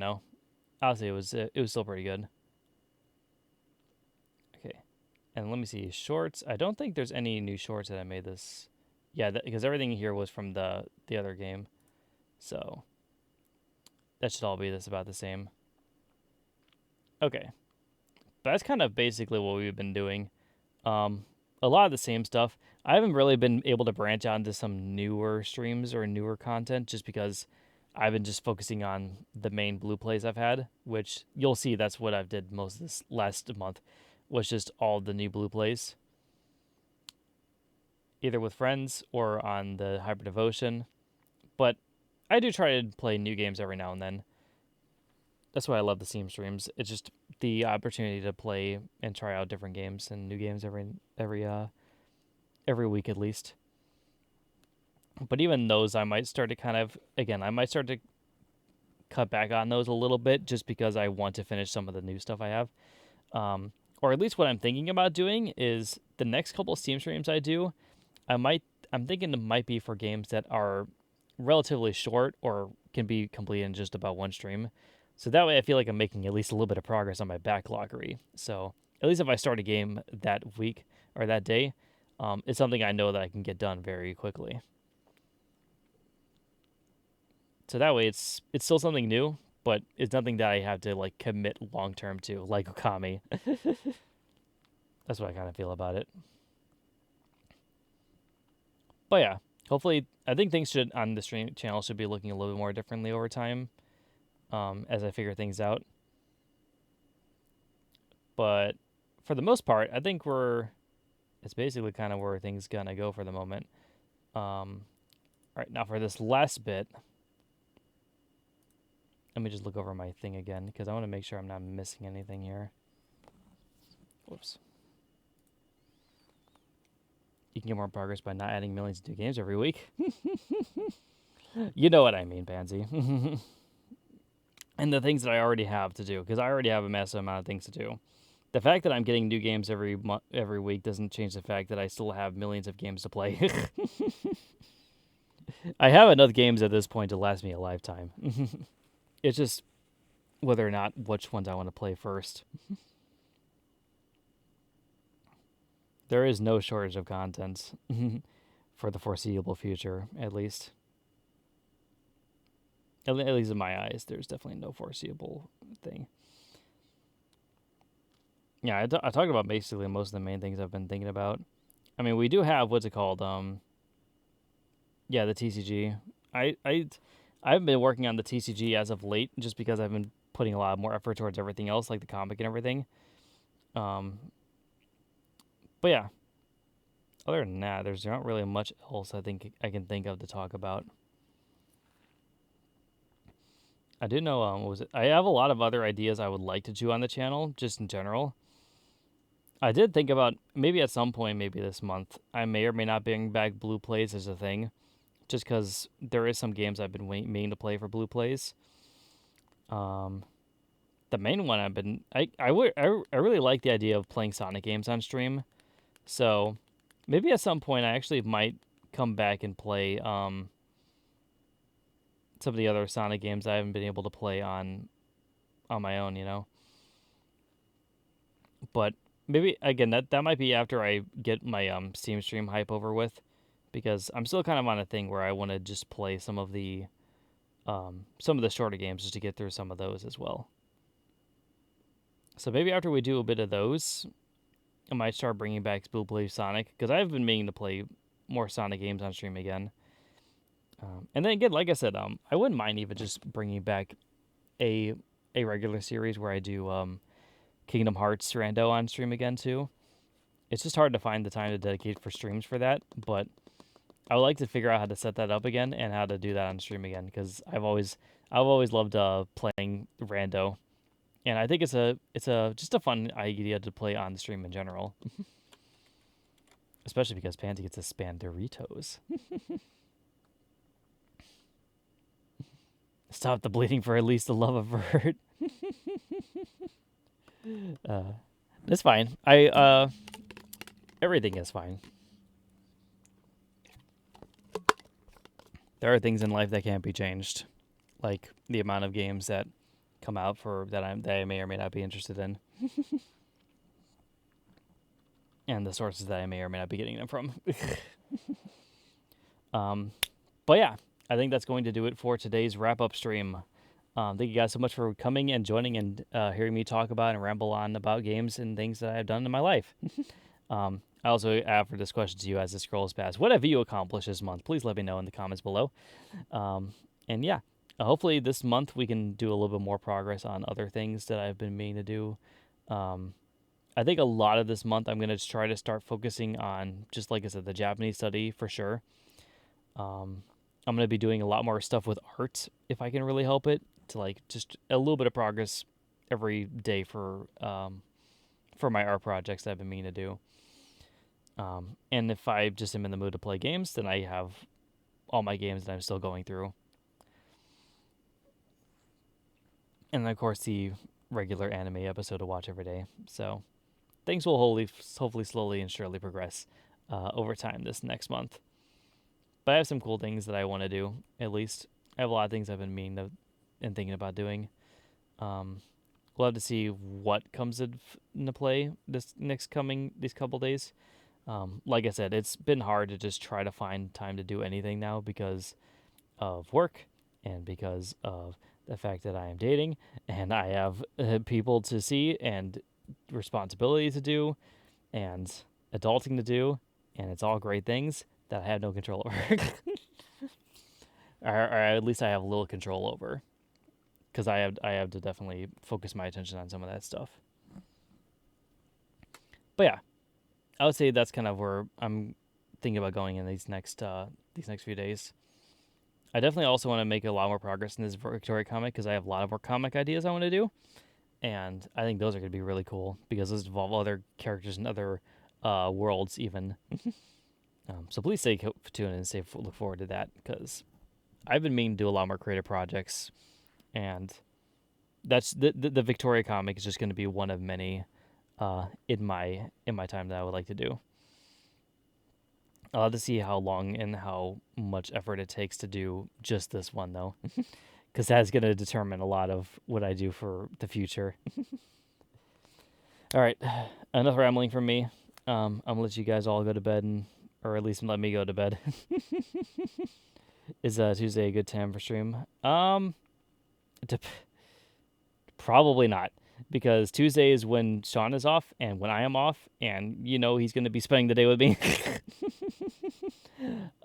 Honestly, it was still pretty good. Okay. And let me see. Shorts. I don't think there's any new shorts that I made this. Yeah, because everything here was from the other game. So That should all be about the same. Okay. But that's kind of basically what we've been doing. A lot of the same stuff. I haven't really been able to branch out into some newer streams or newer content just because I've been just focusing on the main blue plays I've had, which you'll see that's what I've did most of this last month, was just all the new blue plays, either with friends or on the Hyper Devotion. But I do try to play new games every now and then. That's why I love the Steam streams. It's just the opportunity to play and try out different games and new games every week at least. But even those, I might start to cut back on those a little bit just because I want to finish some of the new stuff I have. Or at least what I'm thinking about doing is the next couple of Steam streams I do, I'm thinking it might be for games that are relatively short or can be completed in just about one stream. So that way I feel like I'm making at least a little bit of progress on my Backloggery. So at least if I start a game that week or that day, it's something I know that I can get done very quickly. So that way it's still something new, but it's nothing that I have to like commit long term to, like Okami. That's what I kind of feel about it. But yeah, hopefully, I think things should on the stream channel should be looking a little bit more differently over time, as I figure things out. But for the most part, I think it's basically kind of where things gonna go for the moment. All right, now for this last bit, let me just look over my thing again because I want to make sure I'm not missing anything here. Whoops. You can get more progress by not adding millions of new games every week. You know what I mean, Pansy. And the things that I already have to do, because I already have a massive amount of things to do. The fact that I'm getting new games every week doesn't change the fact that I still have millions of games to play. I have enough games at this point to last me a lifetime. It's just whether or not which ones I want to play first. There is no shortage of content for the foreseeable future, at least. At least in my eyes, there's definitely no foreseeable thing. Yeah, I talked about basically most of the main things I've been thinking about. I mean, we do have, what's it called? Yeah, the TCG. I've been working on the TCG as of late just because I've been putting a lot more effort towards everything else, like the comic and everything. But yeah, other than that, there's not really much else I think I can think of to talk about. I do know, I have a lot of other ideas I would like to do on the channel, just in general. I did think about maybe at some point, maybe this month, I may or may not bring back Blue Plays as a thing, just because there is some games I've been meaning to play for Blue Plays. The main one I really like the idea of playing Sonic games on stream, so maybe at some point I actually might come back and play some of the other Sonic games I haven't been able to play on my own, you know. But maybe again that might be after I get my Steam stream hype over with, because I'm still kind of on a thing where I want to just play some of the shorter games just to get through some of those as well. So maybe after we do a bit of those, I might start bringing back Blue Play Sonic, because I've been meaning to play more Sonic games on stream again. And then again, like I said, I wouldn't mind even just bringing back a regular series where I do Kingdom Hearts Rando on stream again too. It's just hard to find the time to dedicate for streams for that, but I would like to figure out how to set that up again and how to do that on stream again, because I've always loved playing Rando, and I think it's just a fun idea to play on the stream in general, especially because Pansy gets to spam Doritos. Stop the bleeding for at least the love of Vert. It's fine. Everything is fine. There are things in life that can't be changed, like the amount of games that come out that I may or may not be interested in, and the sources that I may or may not be getting them from. But yeah, I think that's going to do it for today's wrap-up stream. Thank you guys so much for coming and joining and hearing me talk about and ramble on about games and things that I've done in my life. I also offer this question to you as it scrolls past. What have you accomplished this month? Please let me know in the comments below. And yeah, hopefully this month we can do a little bit more progress on other things that I've been meaning to do. I think a lot of this month I'm going to try to start focusing on, just like I said, the Japanese study for sure. I'm going to be doing a lot more stuff with art if I can really help it, to like just a little bit of progress every day for my art projects that I've been meaning to do. And if I just am in the mood to play games, then I have all my games that I'm still going through. And then, of course, the regular anime episode to watch every day. So things will hopefully slowly and surely progress over time this next month. But I have some cool things that I want to do, at least. I have a lot of things I've been meaning to and thinking about doing. We'll have to see what comes into play these couple days. Like I said, it's been hard to just try to find time to do anything now because of work and because of the fact that I am dating and I have people to see and responsibility to do and adulting to do, and it's all great things that I have no control over. or at least I have a little control over, because I have to definitely focus my attention on some of that stuff. But yeah, I would say that's kind of where I'm thinking about going in these next few days. I definitely also want to make a lot more progress in this Victoria comic because I have a lot of more comic ideas I want to do, and I think those are going to be really cool because those involve other characters and other worlds even. So please stay tuned and look forward to that, because I've been meaning to do a lot more creative projects, and that's the Victoria comic is just going to be one of many in my time that I would like to do. I'll have to see how long and how much effort it takes to do just this one, though, because that's going to determine a lot of what I do for the future. All right, enough rambling from me. I'm going to let you guys all go to bed, or at least let me go to bed. Is Tuesday a good time for stream? Probably not, because Tuesday is when Sean is off and when I am off, and he's going to be spending the day with me.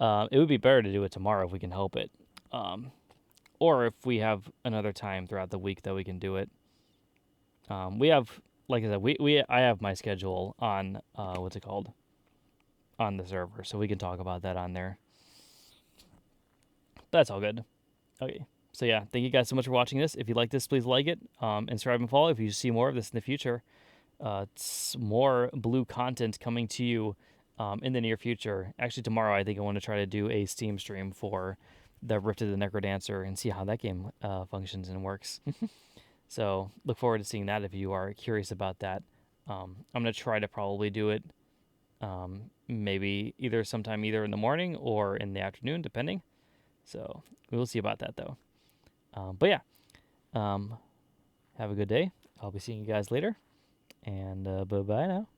It would be better to do it tomorrow if we can help it, or if we have another time throughout the week that we can do it. We have, like I said, I have my schedule on what's it called, on the server, so we can talk about that on there. That's all good. Okay. So yeah, thank you guys so much for watching this. If you like this, please like it, and subscribe and follow if you see more of this in the future. It's more blue content coming to you in the near future. Actually, tomorrow I think I want to try to do a Steam stream for the Rift of the Necrodancer and see how that game functions and works. So look forward to seeing that if you are curious about that. I'm going to try to probably do it maybe sometime either in the morning or in the afternoon, depending. So we'll see about that, though. But yeah, have a good day. I'll be seeing you guys later, and bye-bye now.